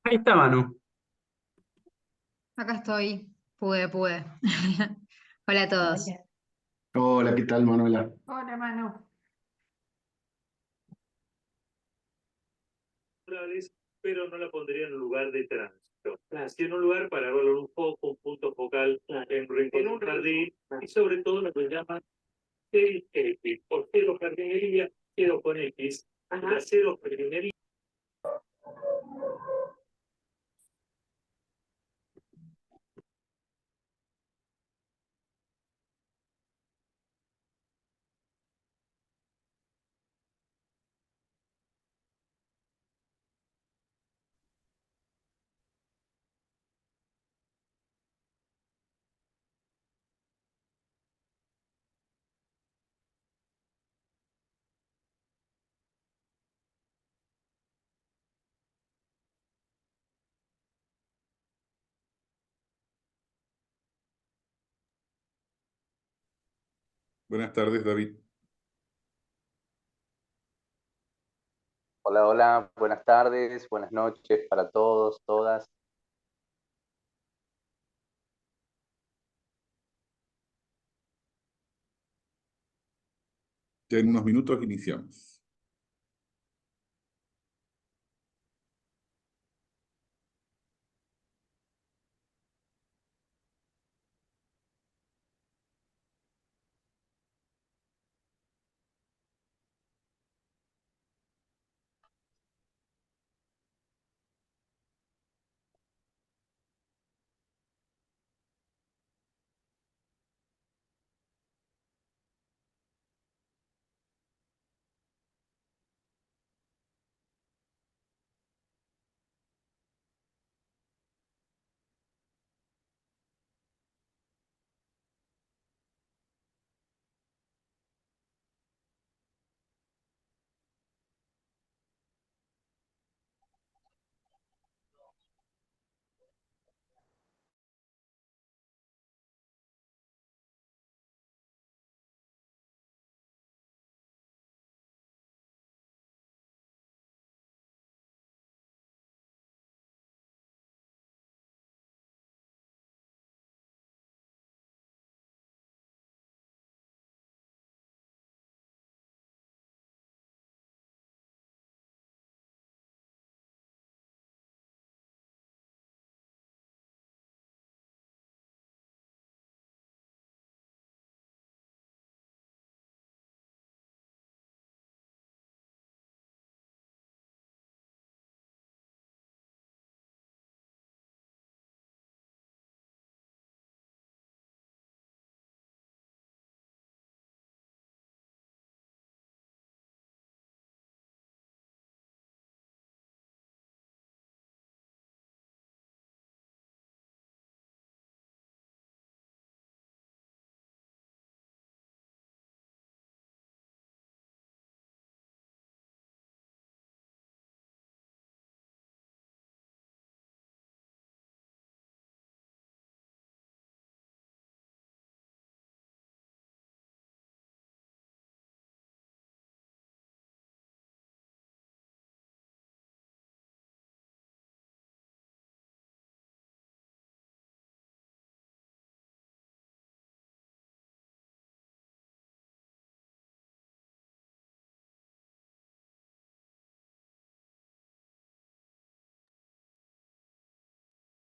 Ahí está Manu. Acá estoy, pude. Hola a todos. Hola, ¿qué tal, Manuela? Hola, Manu. Naturales, pero no la pondría en un lugar de tránsito. Sí, en un lugar para verlo un foco, un punto focal en un rincón de un jardín, y sobre todo lo que llaman X, por cero jardinería, cero con X, la cero jardinería. Buenas tardes, David. Hola, hola, buenas tardes, buenas noches para todos, todas. Ya en unos minutos iniciamos.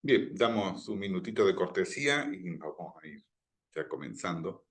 Bien, damos un minutito de cortesía y nos vamos a ir ya comenzando.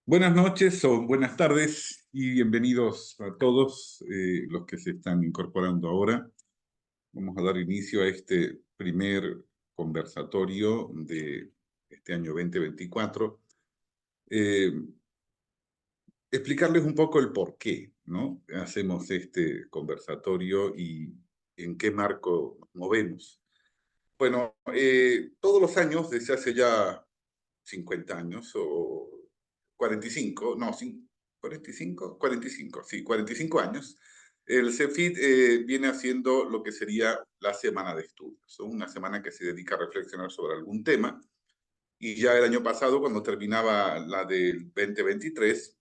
Buenas noches o buenas tardes y bienvenidos a todos los que se están incorporando ahora. Vamos a dar inicio a este primer conversatorio de este año 2024. Explicarles un poco el por qué, ¿no? Hacemos este conversatorio y en qué marco nos movemos. Bueno, todos los años, desde hace ya 50 años o 45, no, 45, 45, sí, 45 años, el CEFIT viene haciendo lo que sería la semana de estudios, una semana que se dedica a reflexionar sobre algún tema, y ya el año pasado, cuando terminaba la del 2023,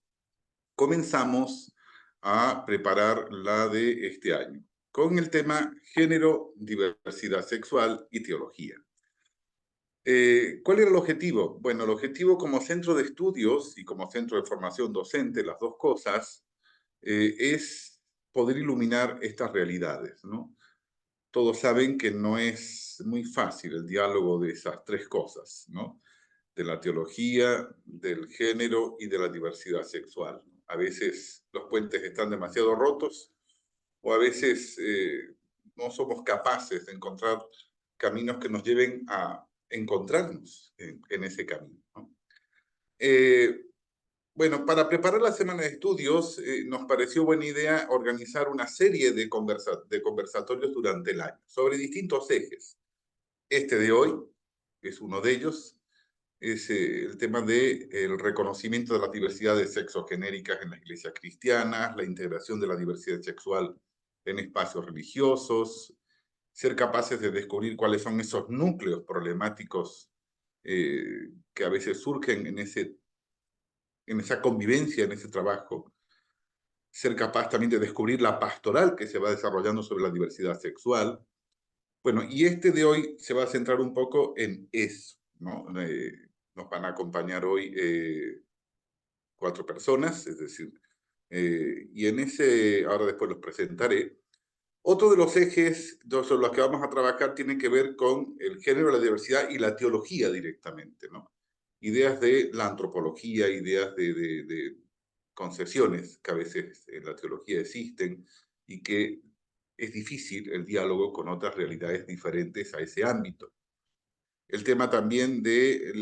comenzamos a preparar la de este año, con el tema género, diversidad sexual y teología. ¿Cuál era el objetivo? Bueno, el objetivo como centro de estudios y como centro de formación docente, las dos cosas, es poder iluminar estas realidades, ¿no? Todos saben que no es muy fácil el diálogo de esas tres cosas, ¿no? De la teología, del género y de la diversidad sexual. A veces los puentes están demasiado rotos o a veces no somos capaces de encontrar caminos que nos lleven a encontrarnos en ese camino, ¿no? Bueno, para preparar la semana de estudios nos pareció buena idea organizar una serie de conversatorios durante el año sobre distintos ejes. Este de hoy es uno de ellos, es el tema del reconocimiento de las diversidades sexogenéricas en las iglesias cristianas, la integración de la diversidad sexual en espacios religiosos, ser capaces de descubrir cuáles son esos núcleos problemáticos que a veces surgen en esa convivencia, en ese trabajo, ser capaz también de descubrir la pastoral que se va desarrollando sobre la diversidad sexual. Bueno, y este de hoy se va a centrar un poco en eso, ¿no? Nos van a acompañar hoy 4 personas, es decir, y en ese, ahora después los presentaré. Otro de los ejes sobre los que vamos a trabajar tiene que ver con el género, la diversidad y la teología directamente, ¿no? Ideas de la antropología, ideas de concesiones que a veces en la teología existen y que es difícil el diálogo con otras realidades diferentes a ese ámbito. El tema también de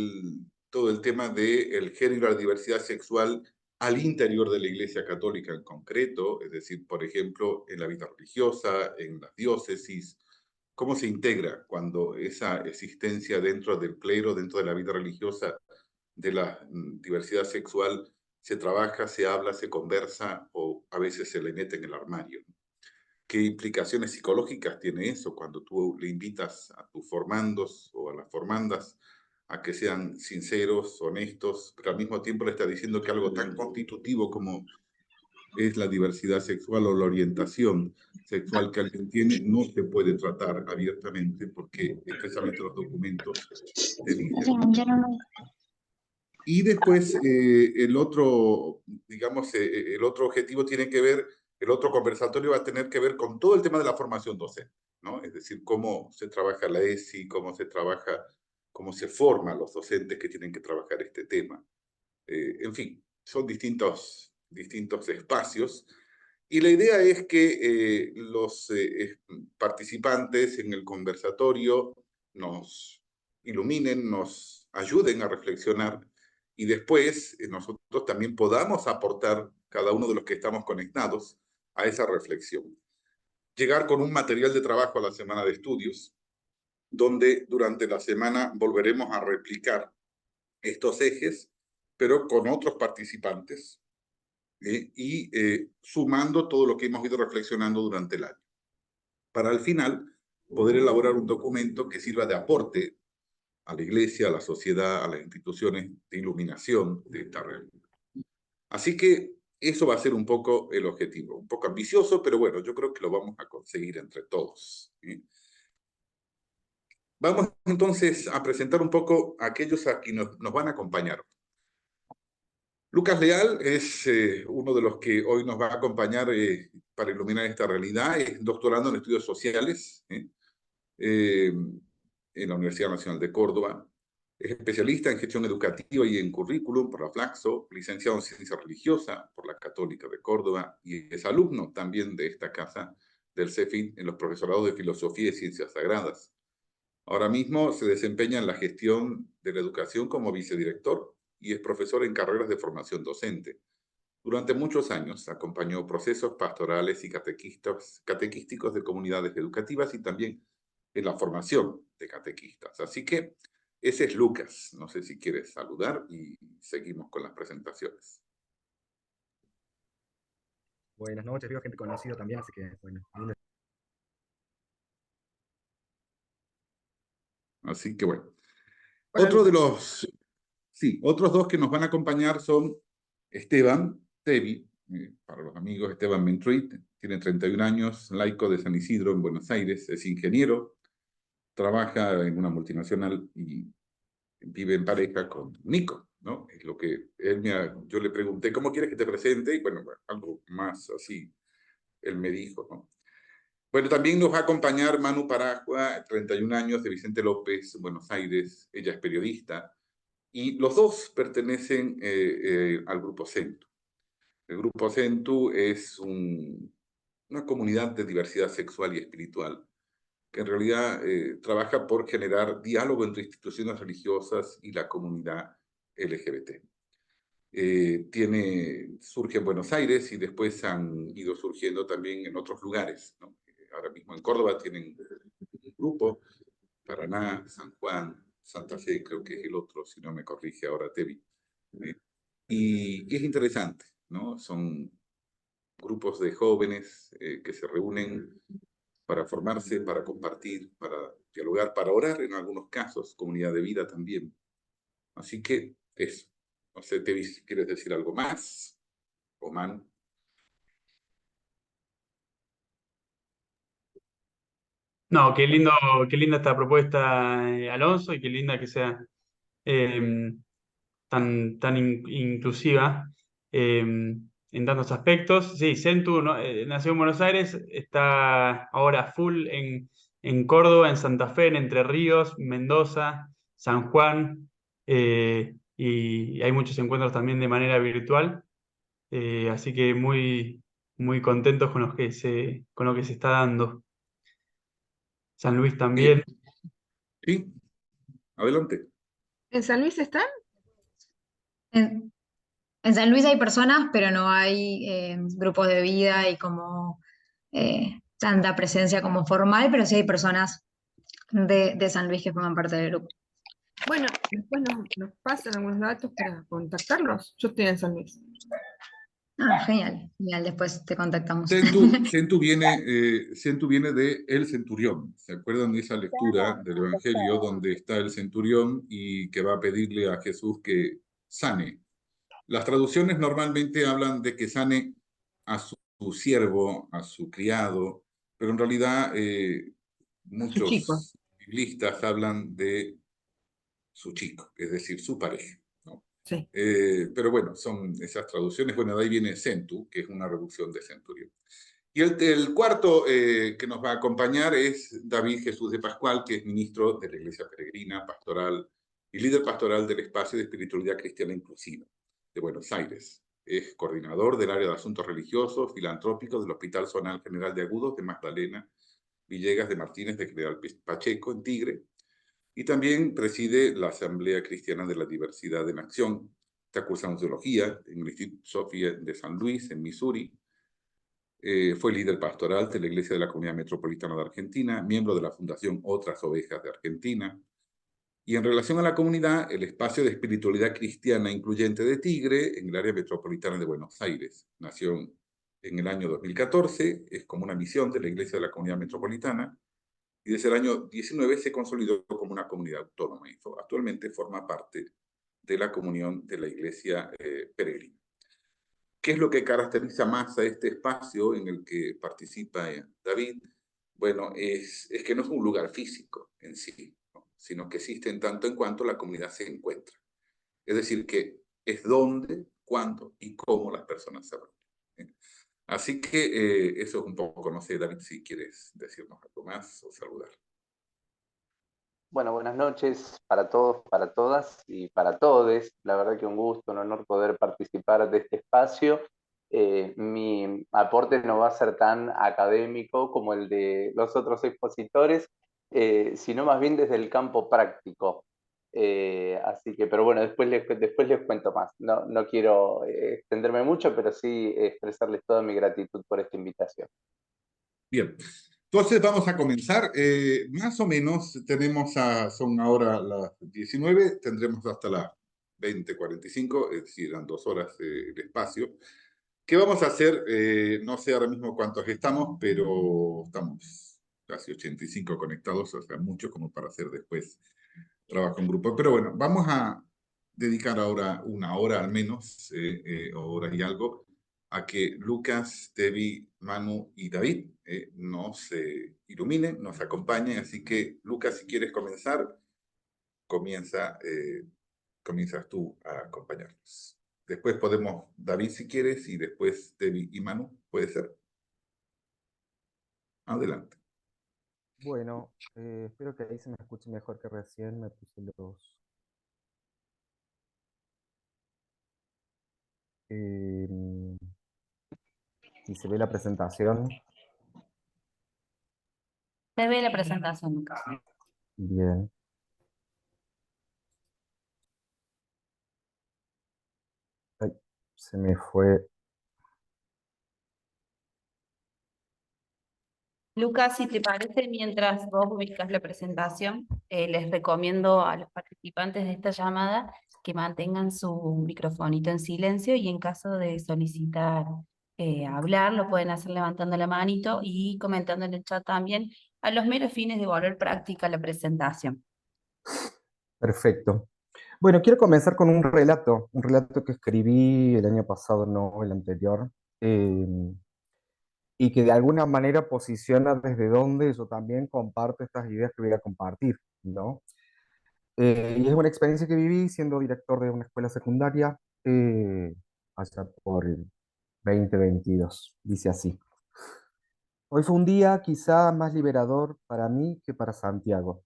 todo el tema del género y la diversidad sexual al interior de la Iglesia Católica en concreto, es decir, por ejemplo, en la vida religiosa, en las diócesis, cómo se integra cuando esa existencia dentro del clero, dentro de la vida religiosa, de la diversidad sexual, se trabaja, se habla, se conversa o a veces se le mete en el armario. ¿Qué implicaciones psicológicas tiene eso cuando tú le invitas a tus formandos o a las formandas a que sean sinceros, honestos, pero al mismo tiempo le está diciendo que algo tan constitutivo como es la diversidad sexual o la orientación sexual que alguien tiene no se puede tratar abiertamente porque expresamente los documentos te dicen? Y después el otro, digamos, el otro objetivo tiene que ver, el otro conversatorio va a tener que ver con todo el tema de la formación docente, ¿no? Es decir, cómo se trabaja la ESI, cómo se trabaja, cómo se forman los docentes que tienen que trabajar este tema. En fin, son distintos espacios. Y la idea es que los participantes en el conversatorio nos iluminen, nos ayuden a reflexionar y después nosotros también podamos aportar, cada uno de los que estamos conectados, a esa reflexión. Llegar con un material de trabajo a la semana de estudios, donde durante la semana volveremos a replicar estos ejes, pero con otros participantes y sumando todo lo que hemos ido reflexionando durante el año. Para al final poder elaborar un documento que sirva de aporte a la Iglesia, a la sociedad, a las instituciones de iluminación de esta realidad. Así que eso va a ser un poco el objetivo, un poco ambicioso, pero bueno, yo creo que lo vamos a conseguir entre todos. Vamos entonces a presentar un poco a aquellos a quienes nos van a acompañar. Lucas Leal es uno de los que hoy nos va a acompañar para iluminar esta realidad. Es doctorando en estudios sociales en la Universidad Nacional de Córdoba. Es especialista en gestión educativa y en currículum por la Flaxo, licenciado en ciencia religiosa por la Católica de Córdoba y es alumno también de esta casa del CEFIT en los profesorados de Filosofía y Ciencias Sagradas. Ahora mismo se desempeña en la gestión de la educación como vicedirector y es profesor en carreras de formación docente. Durante muchos años acompañó procesos pastorales y catequísticos de comunidades educativas y también en la formación de catequistas. Así que ese es Lucas. No sé si quieres saludar y seguimos con las presentaciones. Buenas noches, veo gente conocida también, así que bueno. Así que bueno. Hola, Otro de los, sí, otros dos que nos van a acompañar son Esteban Tevi, para los amigos, Esteban Mentruit, tiene 31 años, laico de San Isidro en Buenos Aires, es ingeniero, trabaja en una multinacional y vive en pareja con Nico, ¿no? Es lo que yo le pregunté, ¿cómo quieres que te presente? Y bueno, algo más así, él me dijo, ¿no? Bueno, también nos va a acompañar Manu Paragua, 31 años, de Vicente López, Buenos Aires, ella es periodista, y los dos pertenecen al Grupo Centu. El Grupo Centu es una comunidad de diversidad sexual y espiritual que en realidad trabaja por generar diálogo entre instituciones religiosas y la comunidad LGBT. Surge en Buenos Aires y después han ido surgiendo también en otros lugares, ¿no? Ahora mismo en Córdoba tienen un grupo, Paraná, San Juan, Santa Fe, creo que es el otro, si no me corrige ahora Tevi. Y es interesante, ¿no? Son grupos de jóvenes que se reúnen para formarse, para compartir, para dialogar, para orar en algunos casos, comunidad de vida también. Así que eso. No sé, Tevi, si quieres decir algo más, o Manu. No, qué linda esta propuesta, Alonso, y qué linda que sea eh, tan inclusiva en tantos aspectos. Sí, Centu nació en Buenos Aires, está ahora full en Córdoba, en Santa Fe, en Entre Ríos, Mendoza, San Juan, y hay muchos encuentros también de manera virtual, así que muy contentos con con lo que se está dando. San Luis también. Sí, adelante. ¿En San Luis están? En, en San Luis hay personas, pero no hay grupos de vida y como tanta presencia como formal, pero sí hay personas de San Luis que forman parte del grupo. Bueno, después nos pasan algunos datos para contactarlos. Yo estoy en San Luis. Ah, genial, genial, después te contactamos. Centu viene de El Centurión. ¿Se acuerdan de esa lectura del Evangelio donde está el centurión y que va a pedirle a Jesús que sane? Las traducciones normalmente hablan de que sane a su siervo, a su criado, pero en realidad Su chico. muchos biblistas hablan de su chico, es decir, su pareja, ¿no? Sí. Pero bueno, son esas traducciones. Bueno, de ahí viene centu, que es una reducción de centurión. Y el cuarto que nos va a acompañar es David Jesús de Pascual, que es ministro de la Iglesia Peregrina, pastoral y líder pastoral del Espacio de Espiritualidad Cristiana Inclusiva de Buenos Aires. Es coordinador del área de asuntos religiosos, filantrópicos del Hospital Zonal General de Agudos de Magdalena Villegas de Martínez de General Pacheco en Tigre, y también preside la Asamblea Cristiana de la Diversidad en Acción. Está cursando teología en el Instituto Sofía de San Luis, en Missouri. Fue líder pastoral de la Iglesia de la Comunidad Metropolitana de Argentina, miembro de la Fundación Otras Ovejas de Argentina. Y en relación a la comunidad, el Espacio de Espiritualidad Cristiana Incluyente de Tigre, en el área metropolitana de Buenos Aires. Nació en el año 2014, es como una misión de la Iglesia de la Comunidad Metropolitana, y desde el año 19 se consolidó como una comunidad autónoma y actualmente forma parte de la comunión de la Iglesia Peregrina. ¿Qué es lo que caracteriza más a este espacio en el que participa David? Bueno, es que no es un lugar físico en sí, ¿no? Sino que existe en tanto en cuanto la comunidad se encuentra. Es decir, que es dónde, cuándo y cómo las personas se reúnen. Así que eso es un poco, no sé, David, si quieres decirnos algo más o saludar. Bueno, buenas noches para todos, para todas y para todes. La verdad que un gusto, un honor poder participar de este espacio. Mi aporte no va a ser tan académico como el de los otros expositores, sino más bien desde el campo práctico. Así que, pero bueno, después les cuento más. No quiero extenderme mucho, pero sí expresarles toda mi gratitud por esta invitación. Bien, entonces vamos a comenzar. Más o menos son ahora las 19, tendremos hasta las 20:45, es decir, eran 2 horas de espacio. ¿Qué vamos a hacer? No sé ahora mismo cuántos estamos, pero estamos casi 85 conectados, o sea, mucho como para hacer después trabajo en grupo. Pero bueno, vamos a dedicar ahora 1 hora al menos, o hora y algo, a que Lucas, Debbie, Manu y David nos iluminen, nos acompañen. Así que, Lucas, si quieres comenzar, comienzas tú a acompañarnos. Después podemos, David, si quieres, y después Debbie y Manu, puede ser. Adelante. Bueno, espero que ahí se me escuche mejor que recién. Me puse los... si se ve la presentación. Se ve la presentación. Bien. Ay, se me fue. Lucas, si te parece, mientras vos ubicas la presentación, les recomiendo a los participantes de esta llamada que mantengan su microfonito en silencio y en caso de solicitar hablar, lo pueden hacer levantando la manito y comentando en el chat también, a los meros fines de volver práctica la presentación. Perfecto. Bueno, quiero comenzar con un relato que escribí el año pasado, no el anterior, y que de alguna manera posiciona desde donde yo también comparto estas ideas que voy a compartir, ¿no? Y es una experiencia que viví siendo director de una escuela secundaria allá por el 2022, dice así. Hoy fue un día quizá más liberador para mí que para Santiago.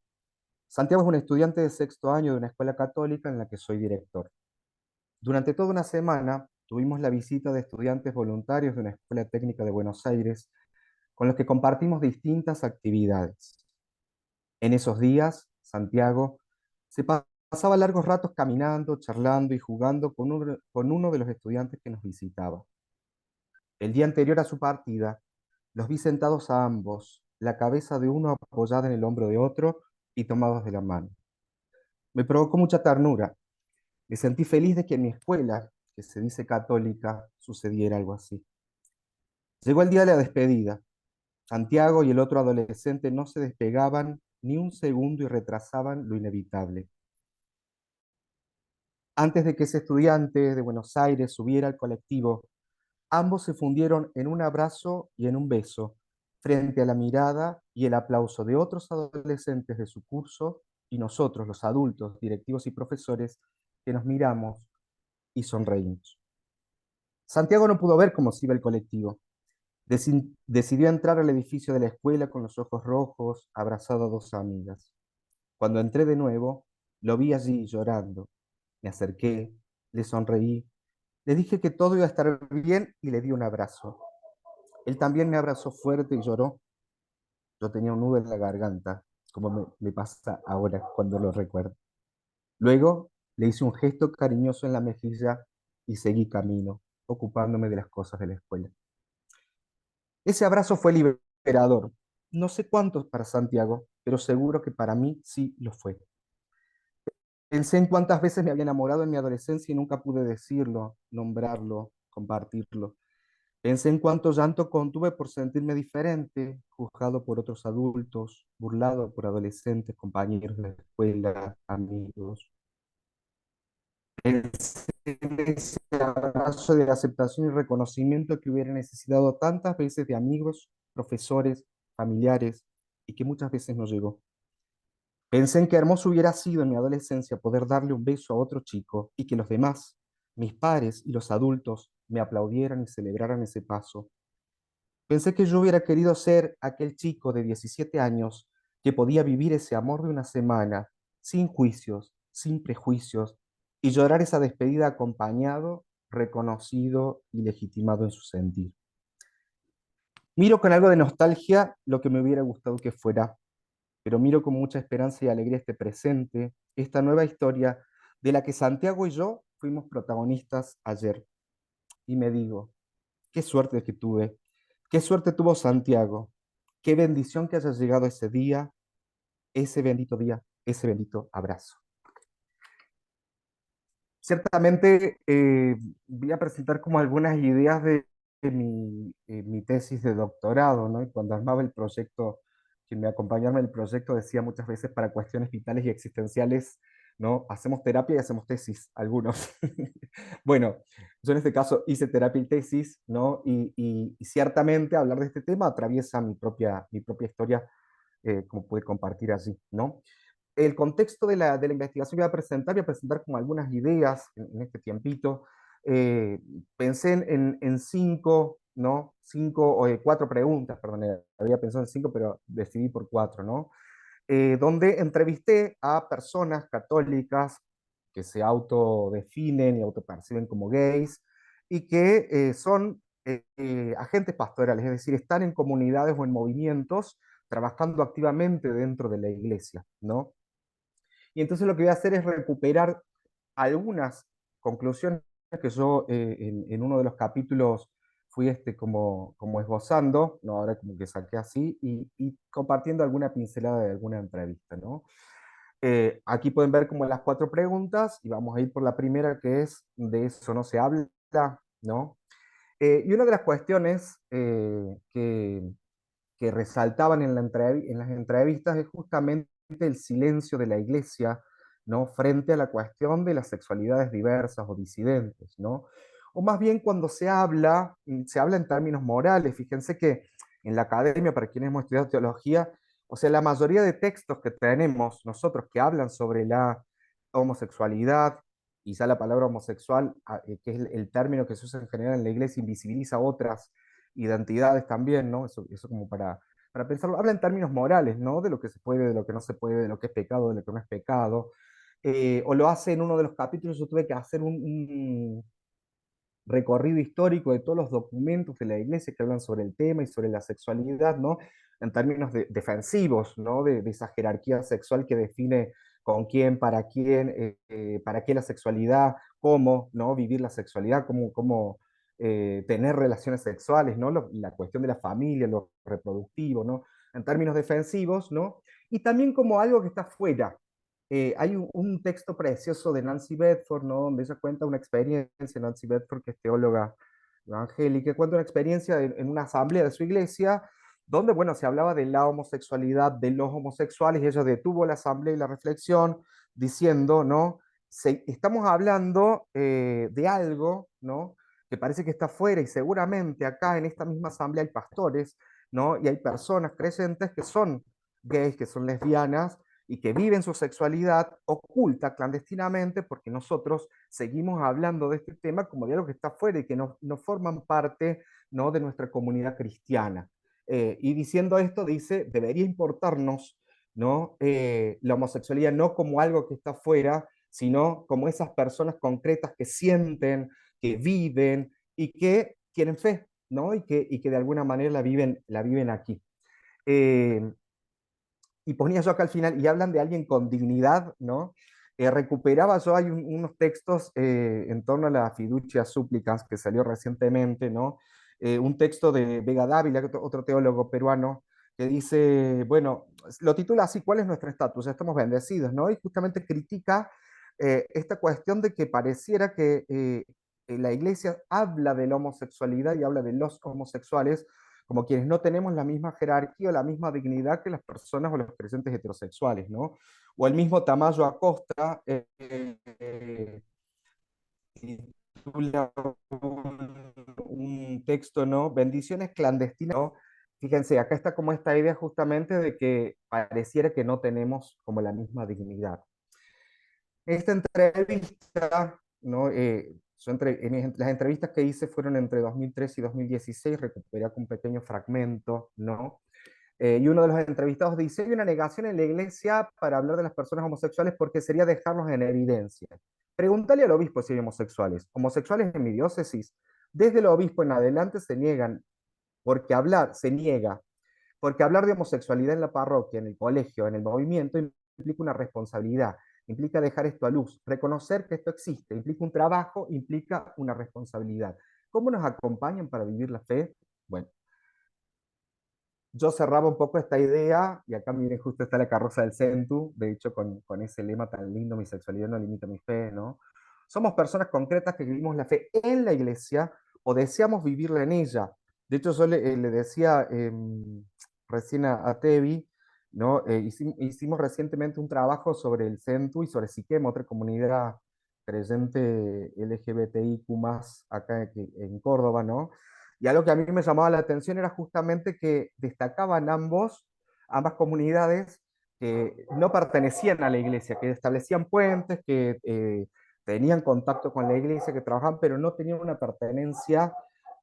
Santiago es un estudiante de 6º año de una escuela católica en la que soy director. Durante toda una semana tuvimos la visita de estudiantes voluntarios de una escuela técnica de Buenos Aires con los que compartimos distintas actividades. En esos días, Santiago se pasaba largos ratos caminando, charlando y jugando con uno de los estudiantes que nos visitaba. El día anterior a su partida, los vi sentados a ambos, la cabeza de uno apoyada en el hombro de otro y tomados de la mano. Me provocó mucha ternura. Me sentí feliz de que en mi escuela, que se dice católica, sucediera algo así. Llegó el día de la despedida. Santiago y el otro adolescente no se despegaban ni un segundo y retrasaban lo inevitable. Antes de que ese estudiante de Buenos Aires subiera al colectivo, ambos se fundieron en un abrazo y en un beso, frente a la mirada y el aplauso de otros adolescentes de su curso y nosotros, los adultos, directivos y profesores, que nos miramos y sonreímos. Santiago no pudo ver cómo se iba el colectivo. Decidió entrar al edificio de la escuela con los ojos rojos, abrazado a 2 amigas. Cuando entré de nuevo, lo vi allí llorando. Me acerqué, le sonreí, le dije que todo iba a estar bien y le di un abrazo. Él también me abrazó fuerte y lloró. Yo tenía un nudo en la garganta, como me pasa ahora cuando lo recuerdo. Luego le hice un gesto cariñoso en la mejilla y seguí camino, ocupándome de las cosas de la escuela. Ese abrazo fue liberador. No sé cuántos para Santiago, pero seguro que para mí sí lo fue. Pensé en cuántas veces me había enamorado en mi adolescencia y nunca pude decirlo, nombrarlo, compartirlo. Pensé en cuánto llanto contuve por sentirme diferente, juzgado por otros adultos, burlado por adolescentes, compañeros de la escuela, amigos. Pensé en ese abrazo de aceptación y reconocimiento que hubiera necesitado tantas veces de amigos, profesores, familiares, y que muchas veces no llegó. Pensé en qué hermoso hubiera sido en mi adolescencia poder darle un beso a otro chico y que los demás, mis pares y los adultos, me aplaudieran y celebraran ese paso. Pensé que yo hubiera querido ser aquel chico de 17 años que podía vivir ese amor de una semana, sin juicios, sin prejuicios, y llorar esa despedida acompañado, reconocido y legitimado en su sentir. Miro con algo de nostalgia lo que me hubiera gustado que fuera, pero miro con mucha esperanza y alegría este presente, esta nueva historia de la que Santiago y yo fuimos protagonistas ayer. Y me digo, qué suerte que tuve, qué suerte tuvo Santiago, qué bendición que haya llegado ese día, ese bendito abrazo. Ciertamente voy a presentar como algunas ideas de mi tesis de doctorado, ¿no? Y cuando armaba el proyecto, quien me acompañaba en el proyecto decía muchas veces para cuestiones vitales y existenciales, ¿no? Hacemos terapia y hacemos tesis, algunos. Bueno, yo en este caso hice terapia y tesis, ¿no? Y ciertamente hablar de este tema atraviesa mi propia historia, como pude compartir allí, ¿no? El contexto de la investigación que voy a presentar como algunas ideas en este tiempito. Pensé en cinco, ¿no? Cuatro preguntas, perdón, había pensado en cinco, pero decidí por cuatro, ¿no? Donde entrevisté a personas católicas que se autodefinen y autoperciben como gays y que son agentes pastorales, es decir, están en comunidades o en movimientos trabajando activamente dentro de la iglesia, ¿no? Y entonces lo que voy a hacer es recuperar algunas conclusiones que yo en uno de los capítulos fui como esbozando, ¿no? Ahora como que saqué así, y compartiendo alguna pincelada de alguna entrevista, ¿no? Aquí pueden ver como las cuatro preguntas, y vamos a ir por la primera, que es de eso no se habla, ¿no? Y una de las cuestiones que resaltaban en las entrevistas es justamente el silencio de la iglesia, ¿no? Frente a la cuestión de las sexualidades diversas o disidentes, ¿no? O más bien cuando se habla en términos morales. Fíjense que en la academia, para quienes hemos estudiado teología, o sea, la mayoría de textos que tenemos nosotros que hablan sobre la homosexualidad, y ya la palabra homosexual, que es el término que se usa en general en la iglesia, invisibiliza otras identidades también, ¿no? Eso como para pensarlo. Habla en términos morales, ¿no? De lo que se puede, de lo que no se puede, de lo que es pecado, de lo que no es pecado. O lo hace en uno de los capítulos. Yo tuve que hacer un recorrido histórico de todos los documentos de la iglesia que hablan sobre el tema y sobre la sexualidad, ¿no? En términos defensivos, ¿no? De esa jerarquía sexual que define con quién, para qué la sexualidad, cómo, ¿no? Vivir la sexualidad, cómo tener relaciones sexuales, ¿no? La cuestión de la familia, lo reproductivo, ¿no? En términos defensivos, ¿no? Y también como algo que está fuera. Hay un texto precioso de Nancy Bedford, ¿no? Donde ella cuenta una experiencia, Nancy Bedford, que es teóloga evangélica, cuenta una experiencia en una asamblea de su iglesia, donde, bueno, se hablaba de la homosexualidad, de los homosexuales, y ella detuvo la asamblea y la reflexión, diciendo, ¿no? Estamos hablando de algo, ¿no? Que parece que está fuera, y seguramente acá en esta misma asamblea hay pastores, ¿no? Y hay personas creyentes que son gays, que son lesbianas, y que viven su sexualidad oculta, clandestinamente, porque nosotros seguimos hablando de este tema como de algo que está fuera y que no forman parte, ¿no? De nuestra comunidad cristiana. Y diciendo esto, dice, debería importarnos, ¿no? La homosexualidad no como algo que está fuera, sino como esas personas concretas que sienten, que viven y que tienen fe, ¿no? Y que de alguna manera la viven aquí. Y ponía yo acá al final, y hablan de alguien con dignidad, ¿no? Recuperaba yo, hay unos textos en torno a la fiducia supplicans que salió recientemente, ¿no? Un texto de Vega Dávila, otro teólogo peruano, que dice, bueno, lo titula así, ¿cuál es nuestro estatus? Estamos bendecidos, ¿no? Y justamente critica esta cuestión de que pareciera que la iglesia habla de la homosexualidad y habla de los homosexuales como quienes no tenemos la misma jerarquía o la misma dignidad que las personas o los creyentes heterosexuales, ¿no? O el mismo Tamayo Acosta titula un texto, ¿no? Bendiciones clandestinas, ¿no? Fíjense, acá está como esta idea justamente de que pareciera que no tenemos como la misma dignidad. Esta entrevista, ¿no? Las entrevistas que hice fueron entre 2003 y 2016, recuperé un pequeño fragmento, ¿no? Y uno de los entrevistados dice, hay una negación en la iglesia para hablar de las personas homosexuales porque sería dejarlos en evidencia. Pregúntale al obispo si hay homosexuales. Homosexuales en mi diócesis, desde el obispo en adelante se niegan, se niega, porque hablar de homosexualidad en la parroquia, en el colegio, en el movimiento, implica una responsabilidad, implica dejar esto a luz, reconocer que esto existe, implica un trabajo, implica una responsabilidad. ¿Cómo nos acompañan para vivir la fe? Bueno, yo cerraba un poco esta idea, y acá miren, justo está la carroza del Centu, de hecho con ese lema tan lindo, mi sexualidad no limita mi fe, ¿no? Somos personas concretas que vivimos la fe en la iglesia o deseamos vivirla en ella. De hecho, yo le decía recién a Tevi, ¿no? Hicimos recientemente un trabajo sobre el Centu y sobre Siquem, otra comunidad creyente LGBTIQ+, acá en Córdoba, ¿no? Y algo que a mí me llamaba la atención era justamente que destacaban ambas comunidades que no pertenecían a la iglesia, que establecían puentes, que tenían contacto con la iglesia, que trabajaban, pero no tenían una pertenencia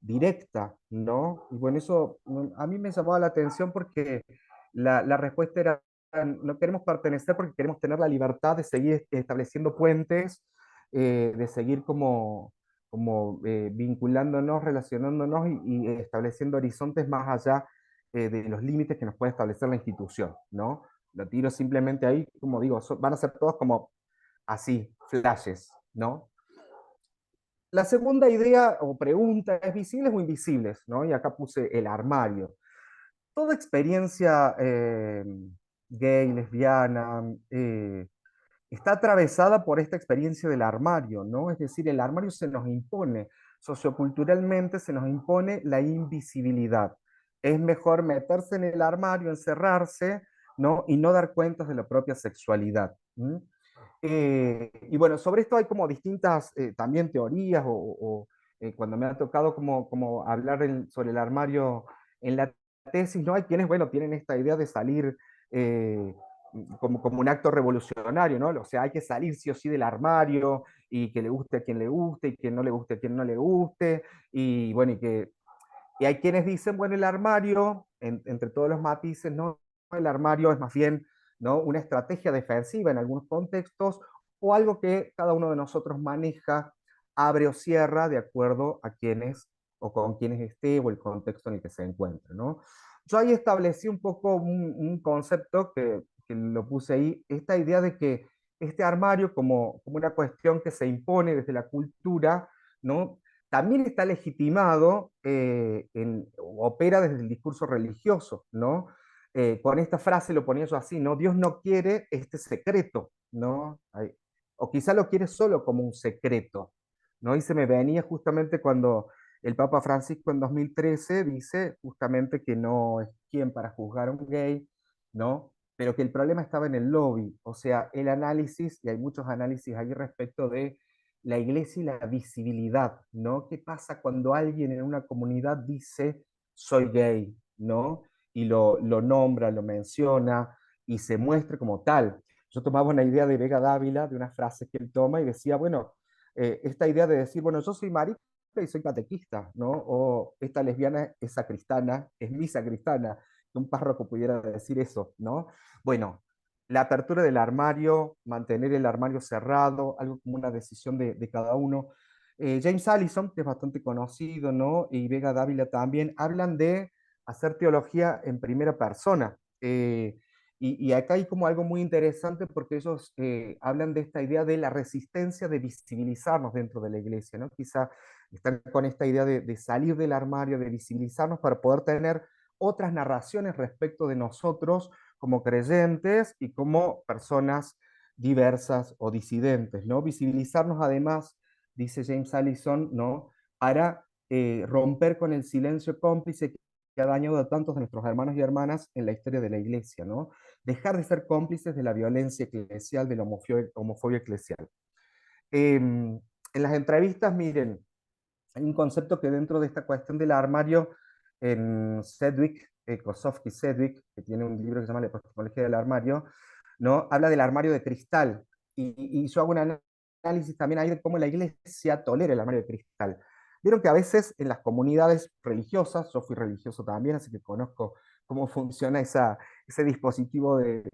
directa, ¿no? Y bueno, eso a mí me llamaba la atención porque la respuesta era, no queremos pertenecer porque queremos tener la libertad de seguir estableciendo puentes, de seguir como vinculándonos, relacionándonos y estableciendo horizontes más allá de los límites que nos puede establecer la institución, ¿no? Lo tiro simplemente ahí, como digo, van a ser todos como así, flashes, ¿no? La segunda idea o pregunta es visibles o invisibles, ¿no? Y acá puse el armario. Toda experiencia gay, lesbiana, está atravesada por esta experiencia del armario, ¿no? Es decir, el armario se nos impone, socioculturalmente se nos impone la invisibilidad. Es mejor meterse en el armario, encerrarse, ¿no? Y no dar cuentas de la propia sexualidad. Y bueno, sobre esto hay como distintas también teorías cuando me ha tocado como hablar sobre el armario en la tesis, ¿no? Hay quienes, bueno, tienen esta idea de salir como un acto revolucionario, ¿no? O sea, hay que salir sí o sí del armario y que le guste a quien le guste y que no le guste a quien no le guste y bueno, y hay quienes dicen, bueno, el armario, entre todos los matices, ¿no? El armario es más bien, ¿no? Una estrategia defensiva en algunos contextos o algo que cada uno de nosotros maneja, abre o cierra de acuerdo a quienes o con quienes esté o el contexto en el que se encuentre, ¿no? Yo ahí establecí un poco un concepto que lo puse ahí, esta idea de que este armario como una cuestión que se impone desde la cultura, ¿no? También está legitimado, opera desde el discurso religioso, ¿no? Con esta frase lo ponía yo así, ¿no? Dios no quiere este secreto, ¿no? O quizá lo quiere solo como un secreto, ¿no? Y se me venía justamente cuando el Papa Francisco en 2013 dice justamente que no es quien para juzgar a un gay, ¿no? Pero que el problema estaba en el lobby, o sea, el análisis, y hay muchos análisis ahí respecto de la iglesia y la visibilidad, ¿no? ¿Qué pasa cuando alguien en una comunidad dice soy gay, ¿no? Y lo nombra, lo menciona y se muestra como tal. Yo tomaba una idea de Vega Dávila, de una frase que él toma y decía, bueno, esta idea de decir, bueno, yo soy marica y soy catequista, ¿no? O esta lesbiana es sacristana, es mi sacristana, que un párroco pudiera decir eso, ¿no? Bueno, la apertura del armario, mantener el armario cerrado, algo como una decisión de cada uno. James Allison, que es bastante conocido, ¿no? Y Vega Dávila también, hablan de hacer teología en primera persona. Y acá hay como algo muy interesante porque ellos hablan de esta idea de la resistencia de visibilizarnos dentro de la iglesia, ¿no? Quizá están con esta idea de salir del armario, de visibilizarnos para poder tener otras narraciones respecto de nosotros como creyentes y como personas diversas o disidentes, ¿no? Visibilizarnos además, dice James Allison, ¿no? Para romper con el silencio cómplice que ha dañado a tantos de nuestros hermanos y hermanas en la historia de la iglesia, ¿no? Dejar de ser cómplices de la violencia eclesial, de la homofobia eclesial. En las entrevistas, miren, hay un concepto que dentro de esta cuestión del armario, en Sedgwick, Kosofsky Sedgwick, que tiene un libro que se llama La epistemología del armario, ¿no? Habla del armario de cristal. Y yo hago un análisis también ahí de cómo la iglesia tolera el armario de cristal. Vieron que a veces en las comunidades religiosas, yo fui religioso también, así que conozco cómo funciona ese dispositivo de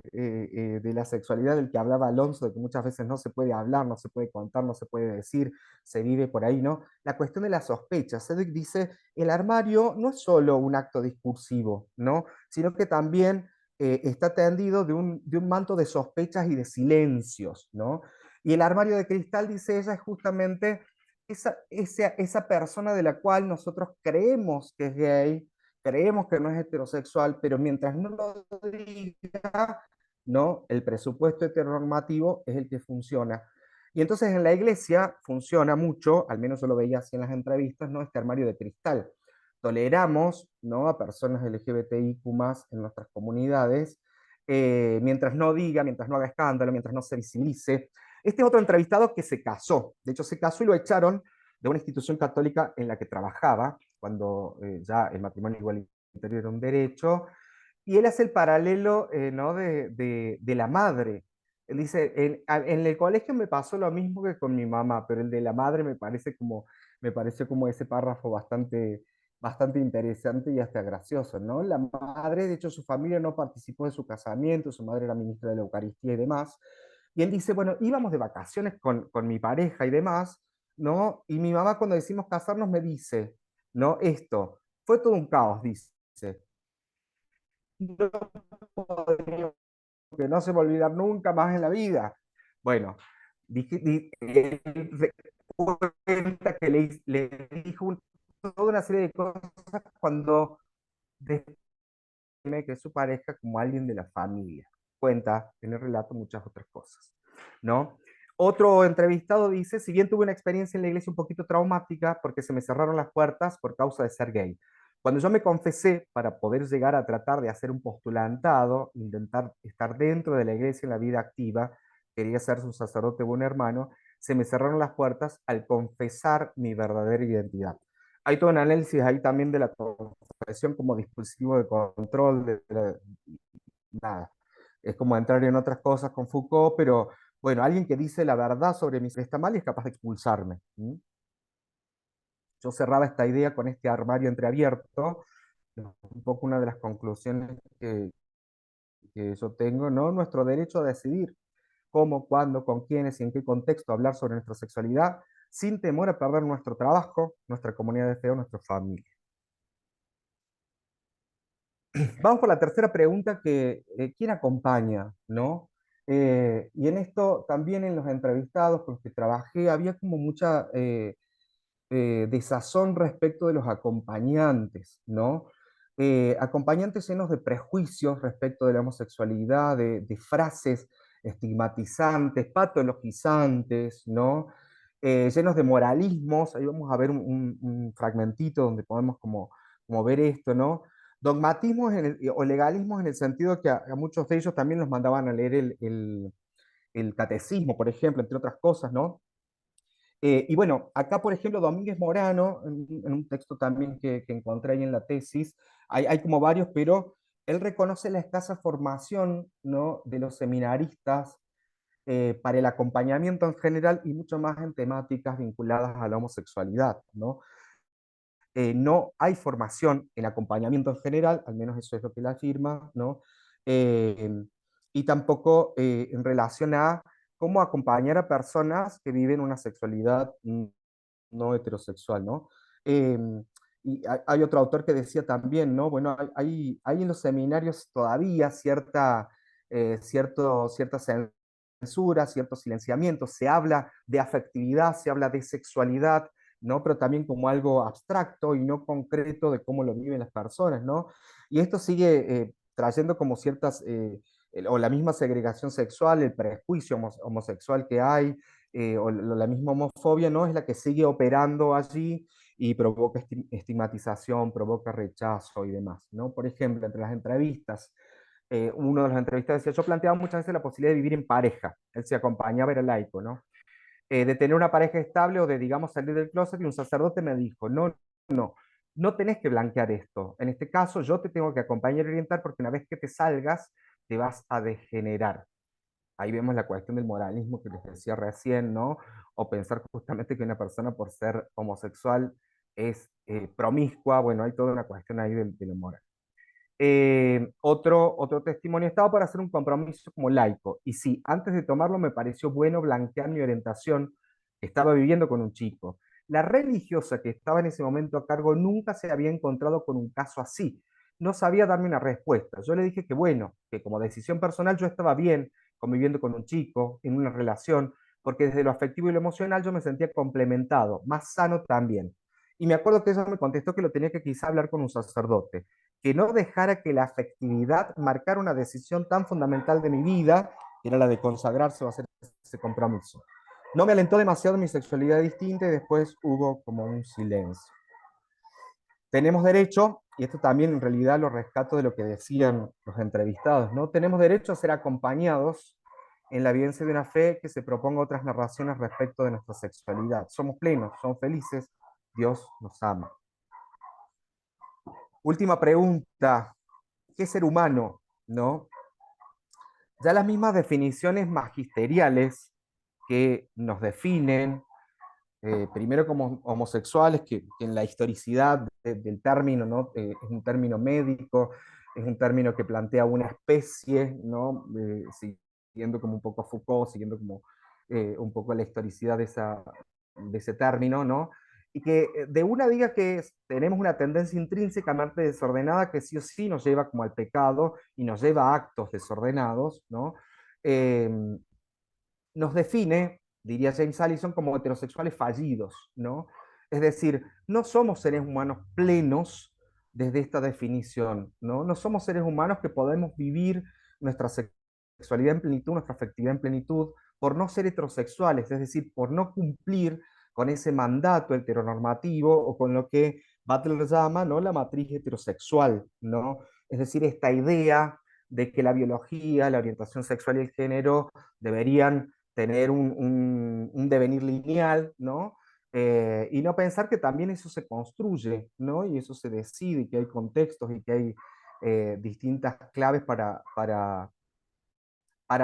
la sexualidad del que hablaba Alonso, de que muchas veces no se puede hablar, no se puede contar, no se puede decir, se vive por ahí, ¿no? La cuestión de la sospecha. Cedric dice, el armario no es solo un acto discursivo, ¿no? Sino que también está tendido de un manto de sospechas y de silencios, ¿no? Y el armario de cristal, dice ella, es justamente esa persona de la cual nosotros creemos que es gay, creemos que no es heterosexual, pero mientras no lo diga, ¿no? El presupuesto heteronormativo es el que funciona. Y entonces en la iglesia funciona mucho, al menos yo lo veía así en las entrevistas, ¿no? Este armario de cristal. Toleramos, ¿no?, a personas LGBTIQ+ en nuestras comunidades, mientras no diga, mientras no haga escándalo, mientras no se visibilice. Este es otro entrevistado que se casó. De hecho, se casó y lo echaron de una institución católica en la que trabajaba, cuando ya el matrimonio igualitario era un derecho, y él hace el paralelo, ¿no?, de la madre. Él dice, en el colegio me pasó lo mismo que con mi mamá, pero el de la madre me pareció como ese párrafo bastante interesante y hasta gracioso, ¿no? La madre, de hecho, su familia no participó de su casamiento, su madre era ministra de la Eucaristía y demás, y él dice, bueno, íbamos de vacaciones con mi pareja y demás, ¿no? Y mi mamá, cuando decimos casarnos, me dice, ¿no? Esto, fue todo un caos, dice. No podría, que no se me va a olvidar nunca más en la vida. Bueno, él cuenta que le dijo toda una serie de cosas cuando que es su pareja como alguien de la familia. Cuenta en el relato muchas otras cosas, ¿no? Otro entrevistado dice, si bien tuve una experiencia en la iglesia un poquito traumática porque se me cerraron las puertas por causa de ser gay. Cuando yo me confesé para poder llegar a tratar de hacer un postulantado, intentar estar dentro de la iglesia en la vida activa, quería ser su sacerdote o un hermano, se me cerraron las puertas al confesar mi verdadera identidad. Hay todo un análisis ahí también de la confesión como dispositivo de control, nada. Es como entrar en otras cosas con Foucault, pero bueno, alguien que dice la verdad sobre mí está mal y es capaz de expulsarme. Yo cerraba esta idea con este armario entreabierto, un poco una de las conclusiones que yo tengo, ¿no? Nuestro derecho a decidir cómo, cuándo, con quiénes y en qué contexto hablar sobre nuestra sexualidad, sin temor a perder nuestro trabajo, nuestra comunidad de fe o nuestra familia. Vamos por la tercera pregunta, que ¿quién acompaña? ¿No? Y en esto también en los entrevistados con los que trabajé había como mucha desazón respecto de los acompañantes, ¿no? Acompañantes llenos de prejuicios respecto de la homosexualidad, de frases estigmatizantes, patologizantes, ¿no? Llenos de moralismos. Ahí vamos a ver un fragmentito donde podemos como ver esto, ¿no? Dogmatismos o legalismos en el sentido que a muchos de ellos también los mandaban a leer el catecismo, por ejemplo, entre otras cosas, ¿no? Y bueno, acá, por ejemplo, Domínguez Morano, en un texto también que encontré ahí en la tesis, hay como varios, pero él reconoce la escasa formación, ¿no?, de los seminaristas para el acompañamiento en general y mucho más en temáticas vinculadas a la homosexualidad, ¿no? No hay formación en acompañamiento en general, al menos eso es lo que él afirma, ¿no? Y tampoco en relación a cómo acompañar a personas que viven una sexualidad no heterosexual, ¿no? Y hay otro autor que decía también, ¿no? Bueno, hay en los seminarios todavía cierta censura, cierto silenciamiento, se habla de afectividad, se habla de sexualidad, ¿no? Pero también como algo abstracto y no concreto de cómo lo viven las personas, ¿no? Y esto sigue trayendo como o la misma segregación sexual, el prejuicio homosexual que hay, o la misma homofobia, ¿no? Es la que sigue operando allí y provoca estigmatización, provoca rechazo y demás, ¿no? Por ejemplo, entre las entrevistas, uno de los entrevistados decía, yo planteaba muchas veces la posibilidad de vivir en pareja, él se acompañaba, era laico, ¿no? De tener una pareja estable o de, digamos, salir del closet, y un sacerdote me dijo, no tenés que blanquear esto. En este caso, yo te tengo que acompañar y orientar porque una vez que te salgas, te vas a degenerar. Ahí vemos la cuestión del moralismo que les decía recién, ¿no? O pensar justamente que una persona por ser homosexual es promiscua. Bueno, hay toda una cuestión ahí de lo moral. Otro testimonio: estaba para hacer un compromiso como laico, y sí, antes de tomarlo me pareció bueno blanquear mi orientación. Estaba viviendo con un chico. La religiosa que estaba en ese momento a cargo nunca se había encontrado con un caso así. No sabía darme una respuesta. Yo le dije que bueno, que como decisión personal yo estaba bien conviviendo con un chico, en una relación, porque desde lo afectivo y lo emocional yo me sentía complementado, más sano también. Y me acuerdo que ella me contestó que lo tenía que quizá hablar con un sacerdote, que no dejara que la afectividad marcara una decisión tan fundamental de mi vida, que era la de consagrarse o hacer ese compromiso. No me alentó demasiado mi sexualidad distinta, y después hubo como un silencio. Tenemos derecho, y esto también en realidad lo rescato de lo que decían los entrevistados, ¿no? Tenemos derecho a ser acompañados en la vivencia de una fe que se proponga otras narraciones respecto de nuestra sexualidad. Somos plenos, somos felices, Dios nos ama. Última pregunta: ¿qué es ser humano? ¿No? Ya las mismas definiciones magisteriales que nos definen, primero como homosexuales, que en la historicidad del término, ¿no? Es un término médico, es un término que plantea una especie, ¿no? Siguiendo como un poco a Foucault, siguiendo como un poco la historicidad de ese término, ¿no? Y que de una diga que tenemos una tendencia intrínsecamente desordenada que sí o sí nos lleva como al pecado y nos lleva a actos desordenados, ¿no? Eh, Nos define, diría James Allison, como heterosexuales fallidos, ¿no? Es decir, no somos seres humanos plenos desde esta definición, ¿no? No somos seres humanos que podemos vivir nuestra sexualidad en plenitud, nuestra afectividad en plenitud, por no ser heterosexuales, es decir, por no cumplir con ese mandato heteronormativo o con lo que Butler llama, ¿no?, la matriz heterosexual, ¿no? Es decir, esta idea de que la biología, la orientación sexual y el género deberían tener un devenir lineal, ¿no? Y no pensar que también eso se construye, ¿no? Y eso se decide, y que hay contextos y que hay distintas claves para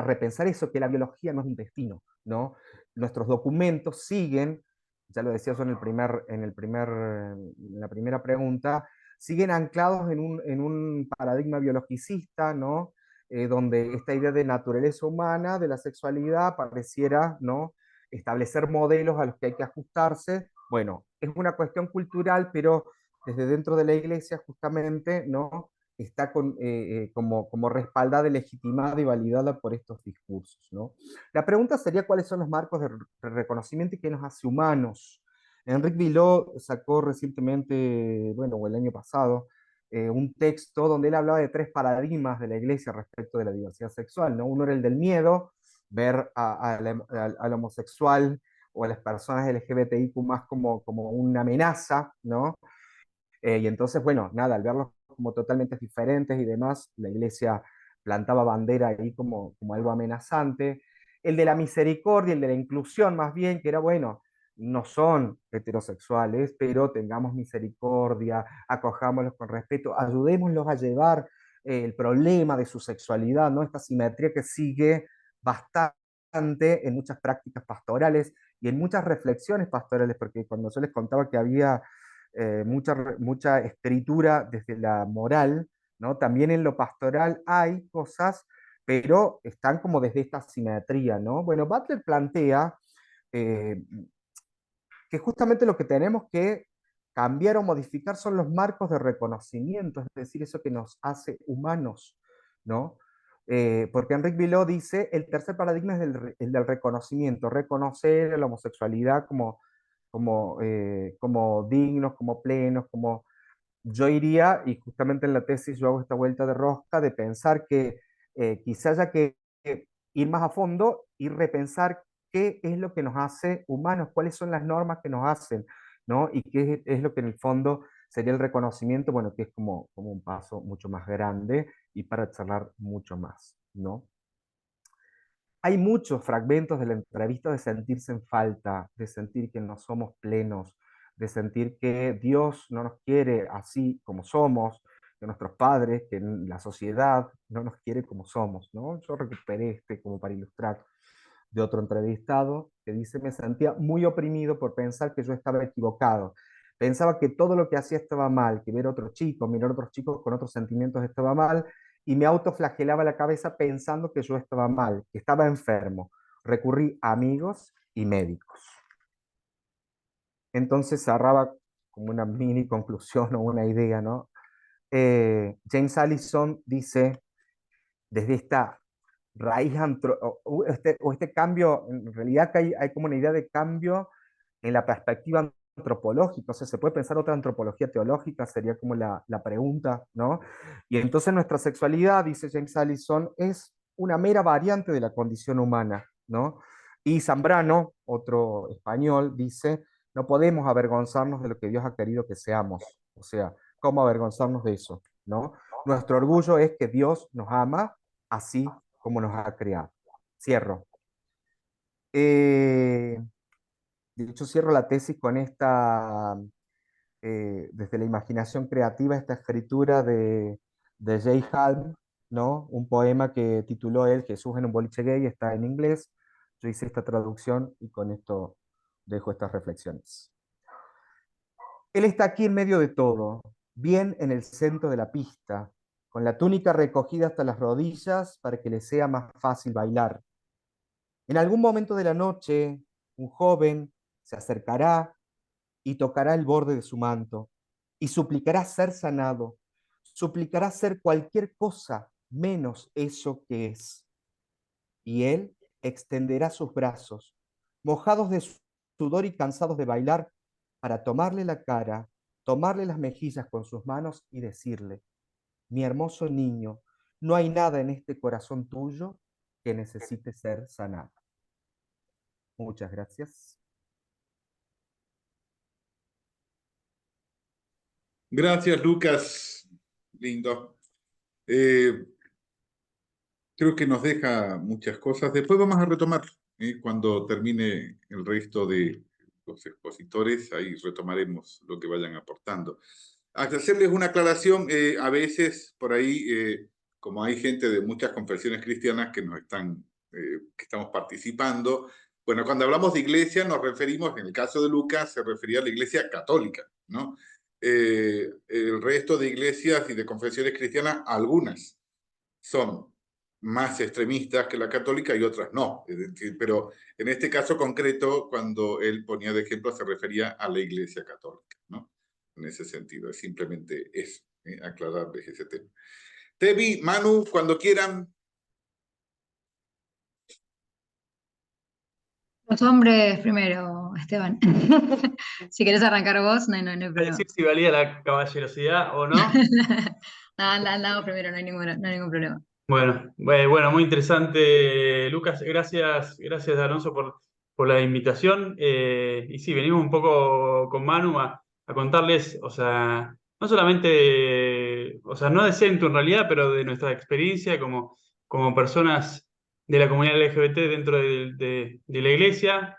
repensar eso, que la biología no es un destino, ¿no? Nuestros documentos siguen, ya lo decía yo en la primera pregunta, siguen anclados en un paradigma biologicista, ¿no? Donde esta idea de naturaleza humana, de la sexualidad, pareciera, ¿no?, establecer modelos a los que hay que ajustarse. Bueno, es una cuestión cultural, pero desde dentro de la iglesia justamente, ¿no?, está como respaldada, legitimada y validada por estos discursos, ¿no? La pregunta sería: ¿cuáles son los marcos de reconocimiento y qué nos hace humanos? Enrique Villó sacó recientemente, bueno, o el año pasado, un texto donde él hablaba de 3 paradigmas de la iglesia respecto de la diversidad sexual, ¿no? Uno era el del miedo, ver al homosexual o a las personas LGBTIQ más como una amenaza, ¿no? Y entonces, bueno, nada, al verlos como totalmente diferentes y demás, la iglesia plantaba bandera ahí como algo amenazante. El de la misericordia, el de la inclusión más bien, que era, bueno, no son heterosexuales, pero tengamos misericordia, acojámoslos con respeto, ayudémoslos a llevar el problema de su sexualidad, ¿no? Esta simetría que sigue bastante en muchas prácticas pastorales y en muchas reflexiones pastorales, porque cuando yo les contaba que había mucha escritura desde la moral, ¿no? También en lo pastoral hay cosas, pero están como desde esta simetría, ¿no? Bueno, Butler plantea eh, que justamente lo que tenemos que cambiar o modificar son los marcos de reconocimiento, es decir, eso que nos hace humanos, ¿no? Porque Enrique Villó dice: el tercer paradigma es el del reconocimiento, reconocer la homosexualidad como dignos, como plenos, como yo iría, y justamente en la tesis yo hago esta vuelta de rosca de pensar que quizá haya que ir más a fondo y repensar qué es lo que nos hace humanos, cuáles son las normas que nos hacen, ¿no? Y qué es lo que en el fondo sería el reconocimiento, bueno, que es como un paso mucho más grande y para charlar mucho más, ¿no? Hay muchos fragmentos de la entrevista de sentirse en falta, de sentir que no somos plenos, de sentir que Dios no nos quiere así como somos, que nuestros padres, que la sociedad no nos quiere como somos, ¿no? Yo recuperé como para ilustrar, de otro entrevistado que dice: me sentía muy oprimido por pensar que yo estaba equivocado. Pensaba que todo lo que hacía estaba mal, que ver otros chicos, mirar otros chicos con otros sentimientos estaba mal, y me autoflagelaba la cabeza pensando que yo estaba mal, que estaba enfermo. Recurrí a amigos y médicos. Entonces cerraba como una mini conclusión o una idea, ¿no? James Allison dice, desde esta raíz, o este cambio, en realidad que hay como una idea de cambio en la perspectiva antropológica, o sea, se puede pensar otra antropología teológica, sería como la pregunta, ¿no? Y entonces nuestra sexualidad, dice James Allison, es una mera variante de la condición humana, ¿no? Y Zambrano, otro español, dice, no podemos avergonzarnos de lo que Dios ha querido que seamos, o sea, ¿cómo avergonzarnos de eso, ¿no? Nuestro orgullo es que Dios nos ama así como nos ha creado. Cierro. De hecho, cierro la tesis con esta, desde la imaginación creativa, esta escritura de Jay Halm, ¿no? Un poema que tituló él Jesús en un boliche gay, está en inglés. Yo hice esta traducción y con esto dejo estas reflexiones. Él está aquí en medio de todo, bien en el centro de la pista, con la túnica recogida hasta las rodillas para que le sea más fácil bailar. En algún momento de la noche, un joven se acercará y tocará el borde de su manto y suplicará ser sanado, suplicará ser cualquier cosa menos eso que es. Y él extenderá sus brazos, mojados de sudor y cansados de bailar, para tomarle la cara, tomarle las mejillas con sus manos y decirle, mi hermoso niño, no hay nada en este corazón tuyo que necesite ser sanado. Muchas gracias. Gracias, Lucas. Lindo. Creo que nos deja muchas cosas. Después vamos a retomar, cuando termine el resto de los expositores, ahí retomaremos lo que vayan aportando. Hacerles una aclaración, a veces por ahí, como hay gente de muchas confesiones cristianas que nos están, que estamos participando, bueno, cuando hablamos de iglesia nos referimos, en el caso de Lucas, se refería a la iglesia católica, ¿no? El resto de iglesias y de confesiones cristianas, algunas son más extremistas que la católica y otras no. Pero en este caso concreto, cuando él ponía de ejemplo, se refería a la iglesia católica, ¿no? En ese sentido, es simplemente eso, aclararles ese tema. Tevi, Manu, cuando quieran. Los hombres primero, Esteban. Si querés arrancar vos, no hay Para problema. decir si valía la caballerosidad o no. Andamos primero, no hay ningún problema. Bueno, muy interesante, Lucas. Gracias Alonso por la invitación. Y sí, venimos un poco con Manu a contarles, o sea, no solamente, o sea, no de Centro en realidad, pero de nuestra experiencia como personas de la comunidad LGBT dentro de la iglesia.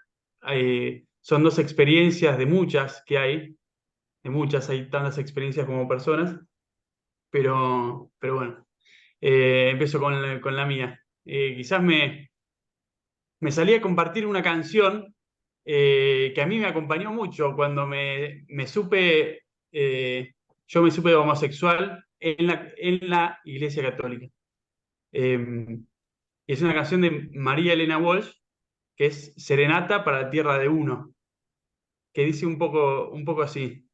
Son dos experiencias de muchas que hay, hay tantas experiencias como personas, pero bueno. Empiezo con la mía. Quizás me salí a compartir una canción que a mí me acompañó mucho cuando yo me supe homosexual en la Iglesia Católica. Es una canción de María Elena Walsh, que es Serenata para la Tierra de Uno, que dice un poco así.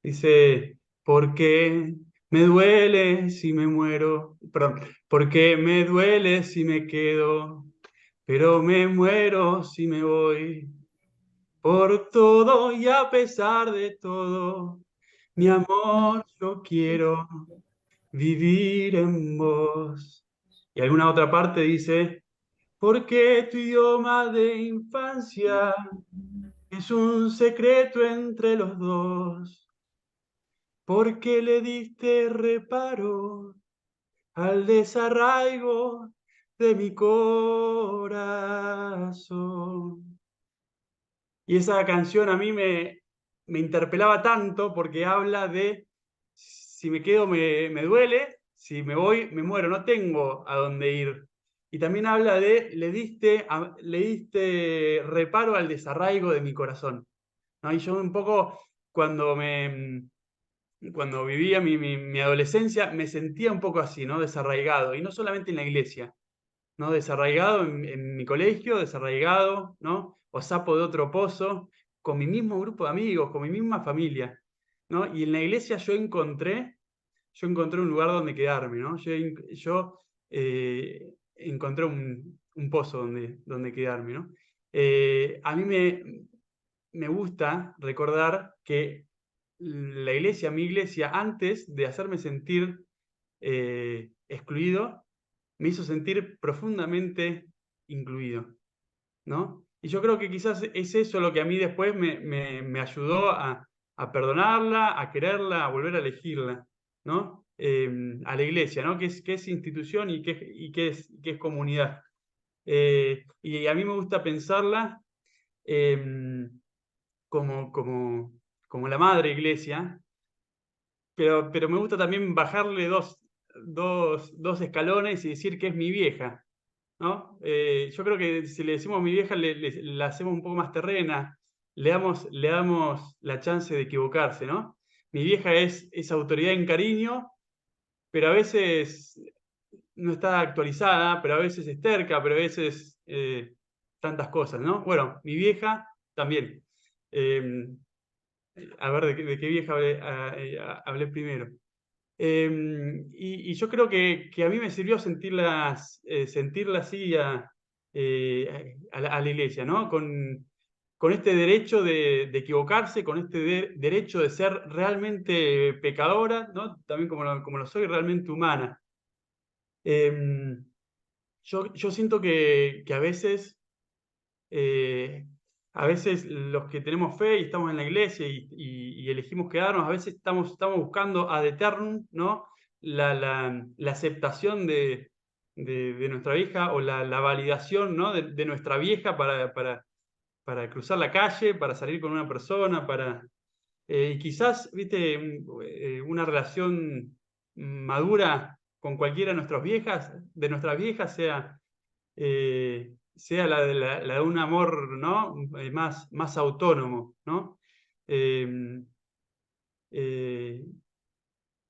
Dice, porque me duele si me muero, perdón, porque me duele si me quedo, pero me muero si me voy. Por todo y a pesar de todo, mi amor, yo quiero vivir en vos. Y alguna otra parte dice, porque tu idioma de infancia es un secreto entre los dos. Porque le diste reparo al desarraigo de mi corazón. Y esa canción a mí me interpelaba tanto porque habla de si me quedo me duele, si me voy me muero, no tengo a dónde ir. Y también habla de le diste reparo al desarraigo de mi corazón, ¿no? Y yo un poco cuando vivía mi adolescencia, me sentía un poco así, ¿no? Desarraigado, y no solamente en la iglesia, ¿no? Desarraigado en mi colegio, desarraigado, ¿no? O sapo de otro pozo, con mi mismo grupo de amigos, con mi misma familia, ¿no? Y en la iglesia yo encontré un lugar donde quedarme, ¿no? Yo encontré un pozo donde quedarme, ¿no? A mí me gusta recordar que mi iglesia, antes de hacerme sentir excluido, me hizo sentir profundamente incluido, ¿no? Y yo creo que quizás es eso lo que a mí después me ayudó a perdonarla, a quererla, a volver a elegirla, ¿no? A la iglesia, ¿no? Que es institución y que es comunidad. Y a mí me gusta pensarla como la madre iglesia, pero me gusta también bajarle dos escalones y decir que es mi vieja, ¿no? Yo creo que si le decimos mi vieja, la hacemos un poco más terrena, le damos la chance de equivocarse, ¿no? Mi vieja es autoridad en cariño, pero a veces no está actualizada, pero a veces es terca, pero a veces tantas cosas, ¿no? Bueno, mi vieja también. A ver, ¿de qué vieja hablé primero? Y yo creo que a mí me sirvió sentirla así a la iglesia, ¿no? Con este derecho de equivocarse, con este derecho de ser realmente pecadora, ¿no? También como lo soy, realmente humana. Yo siento que a veces los que tenemos fe y estamos en la iglesia y elegimos quedarnos, a veces estamos buscando ad eternum, ¿no? La aceptación de nuestra vieja o la validación, ¿no? de nuestra vieja para cruzar la calle, para salir con una persona, y quizás, viste, una relación madura con cualquiera de nuestras viejas sea la de un amor, ¿no? Más autónomo, ¿no? Eh, eh,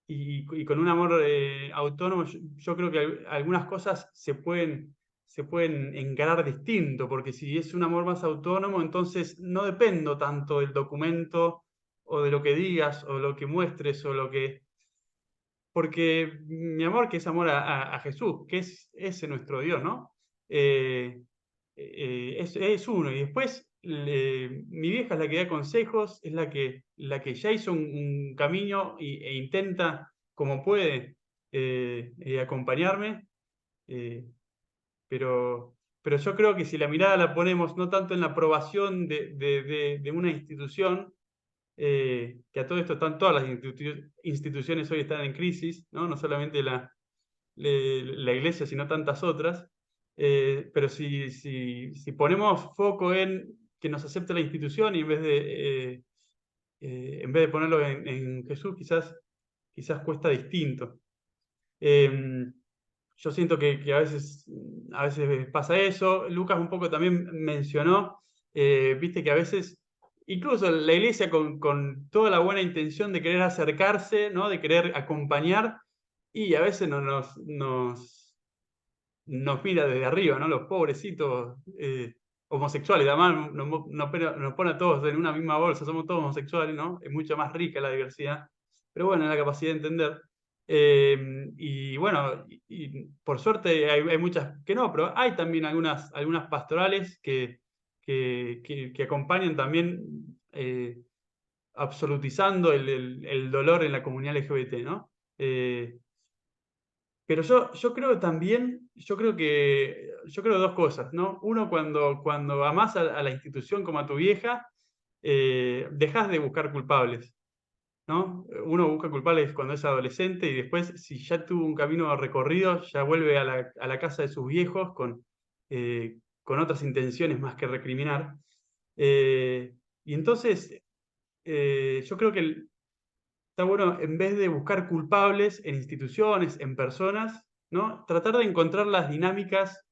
y con un amor autónomo, yo creo que algunas cosas se pueden encarar distinto, porque si es un amor más autónomo, entonces no dependo tanto del documento o de lo que digas o lo que muestres o lo que... Porque mi amor, que es amor a Jesús, que es ese nuestro Dios, ¿no? Es uno. Y después mi vieja es la que da consejos, es la que ya hizo un camino e intenta, como puede, acompañarme. eh, pero yo creo que si la mirada la ponemos no tanto en la aprobación de una institución, que a todo esto todas las instituciones hoy están en crisis, ¿no? No solamente la iglesia, sino tantas otras. Pero si ponemos foco en que nos acepte la institución y en vez de ponerlo en Jesús, quizás cuesta distinto. Yo siento que a veces pasa eso. Lucas un poco también mencionó, viste que a veces, incluso la iglesia con toda la buena intención de querer acercarse, ¿no? De querer acompañar, y a veces nos mira desde arriba, ¿no? Los pobrecitos homosexuales, además nos pone a todos en una misma bolsa, somos todos homosexuales, ¿no? Es mucho más rica la diversidad, pero bueno, la capacidad de entender. Y bueno, y por suerte hay muchas que no, pero hay también algunas pastorales que acompañan también absolutizando el dolor en la comunidad LGBT, ¿no? Pero yo creo también, yo creo dos cosas, ¿no? Uno, cuando amás a la institución como a tu vieja, dejás de buscar culpables, ¿no? Uno busca culpables cuando es adolescente y después, si ya tuvo un camino recorrido, ya vuelve a la casa de sus viejos con otras intenciones más que recriminar. Y entonces, yo creo que está bueno, en vez de buscar culpables en instituciones, en personas, ¿no? Tratar de encontrar las dinámicas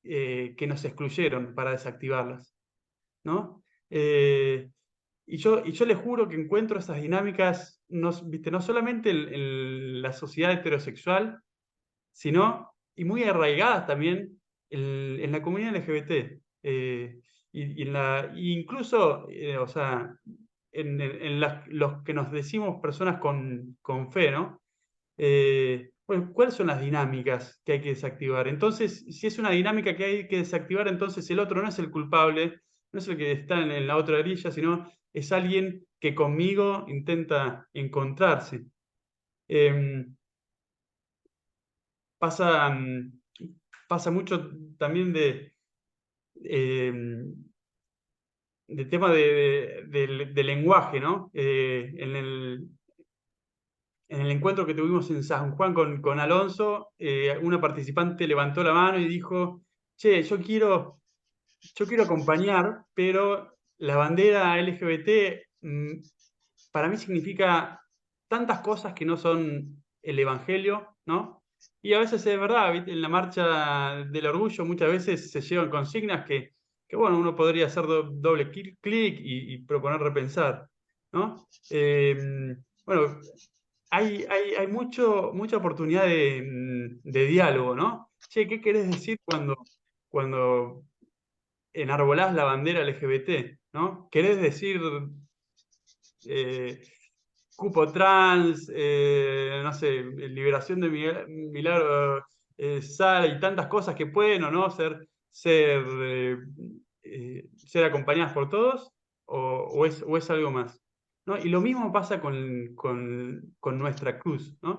que nos excluyeron para desactivarlas, ¿no? y yo les juro que encuentro esas dinámicas, ¿viste? No solamente en la sociedad heterosexual, sino, y muy arraigadas también, en la comunidad LGBT. Incluso, o sea, los que nos decimos personas con fe, ¿no? Bueno, ¿cuáles son las dinámicas que hay que desactivar? Entonces, si es una dinámica que hay que desactivar, entonces el otro no es el culpable, no es el que está en la otra orilla, sino es alguien que conmigo intenta encontrarse. Pasa, pasa mucho también de tema de lenguaje, ¿no? En el encuentro que tuvimos en San Juan con Alonso, una participante levantó la mano y dijo, che, yo quiero acompañar, pero la bandera LGBT para mí significa tantas cosas que no son el Evangelio, ¿no? Y a veces es verdad, ¿viste? En la marcha del orgullo muchas veces se llevan consignas que bueno, uno podría hacer doble clic y proponer repensar, ¿no? Bueno, hay mucha oportunidad de diálogo, ¿no? Che, ¿qué querés decir cuando enarbolás la bandera LGBT, ¿no? ¿Querés decir cupo trans, no sé, liberación de Milagro Sala y tantas cosas que pueden o no ser acompañadas por todos, o es algo más, ¿no? Y lo mismo pasa con nuestra cruz, ¿no?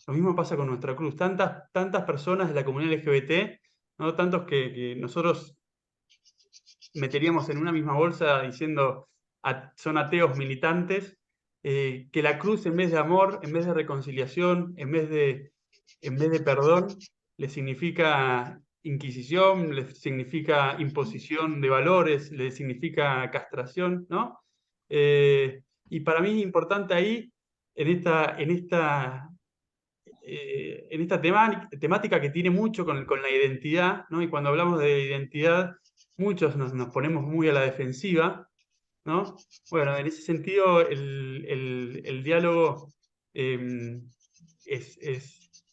Lo mismo pasa con nuestra cruz. Tantas personas de la comunidad LGBT, ¿no? Tantos que nosotros meteríamos en una misma bolsa diciendo son ateos militantes, que la cruz en vez de amor, en vez de reconciliación, en vez de perdón, le significa inquisición, le significa imposición de valores, le significa castración, ¿no? Y para mí es importante ahí, en esta temática que tiene mucho con la identidad, ¿no? Y cuando hablamos de identidad, muchos nos ponemos muy a la defensiva, ¿no? Bueno, en ese sentido, el diálogo eh, es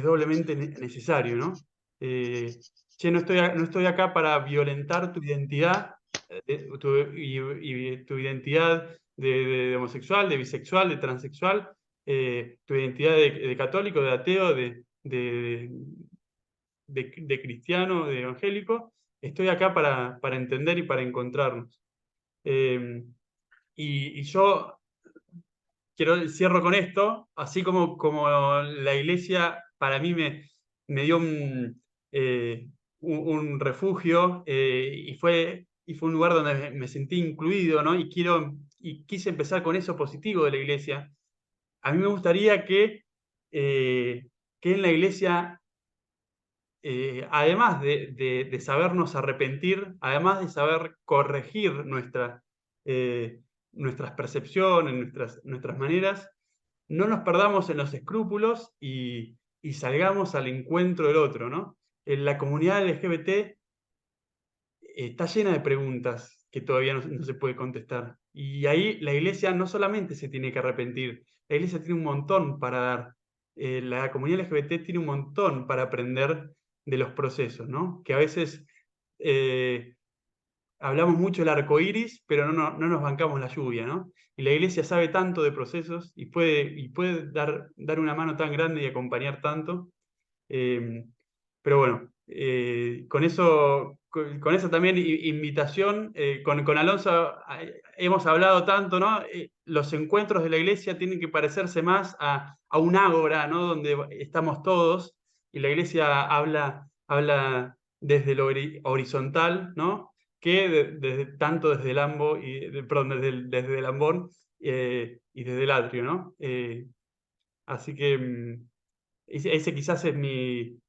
doblemente necesario, ¿no? Che, no estoy acá para violentar tu identidad, y tu identidad de homosexual, de bisexual, de transexual, tu identidad de católico, de ateo, de cristiano, de evangélico. Estoy acá para entender y para encontrarnos. Y yo cierro con esto, así como la iglesia para mí me dio un refugio, y fue un lugar donde me sentí incluido, ¿no? Y quise empezar con eso positivo de la iglesia. A mí me gustaría que en la iglesia, además de sabernos arrepentir, además de saber corregir nuestras percepciones, nuestras maneras, no nos perdamos en los escrúpulos y salgamos al encuentro del otro, ¿no? En la comunidad LGBT está llena de preguntas que todavía no se puede contestar. Y ahí la iglesia no solamente se tiene que arrepentir, la iglesia tiene un montón para dar. La comunidad LGBT tiene un montón para aprender de los procesos, ¿no? Que a veces hablamos mucho del arco iris, pero no nos bancamos la lluvia, ¿no? Y la iglesia sabe tanto de procesos y puede dar una mano tan grande y acompañar tanto. Pero bueno, con esa también invitación, con Alonso hemos hablado tanto, ¿no? Los encuentros de la iglesia tienen que parecerse más a un ágora, ¿no? Donde estamos todos y la iglesia habla desde lo horizontal, ¿no? Que tanto desde el Ambo, perdón, desde el Ambón y desde el atrio, ¿no? Así que ese quizás es mi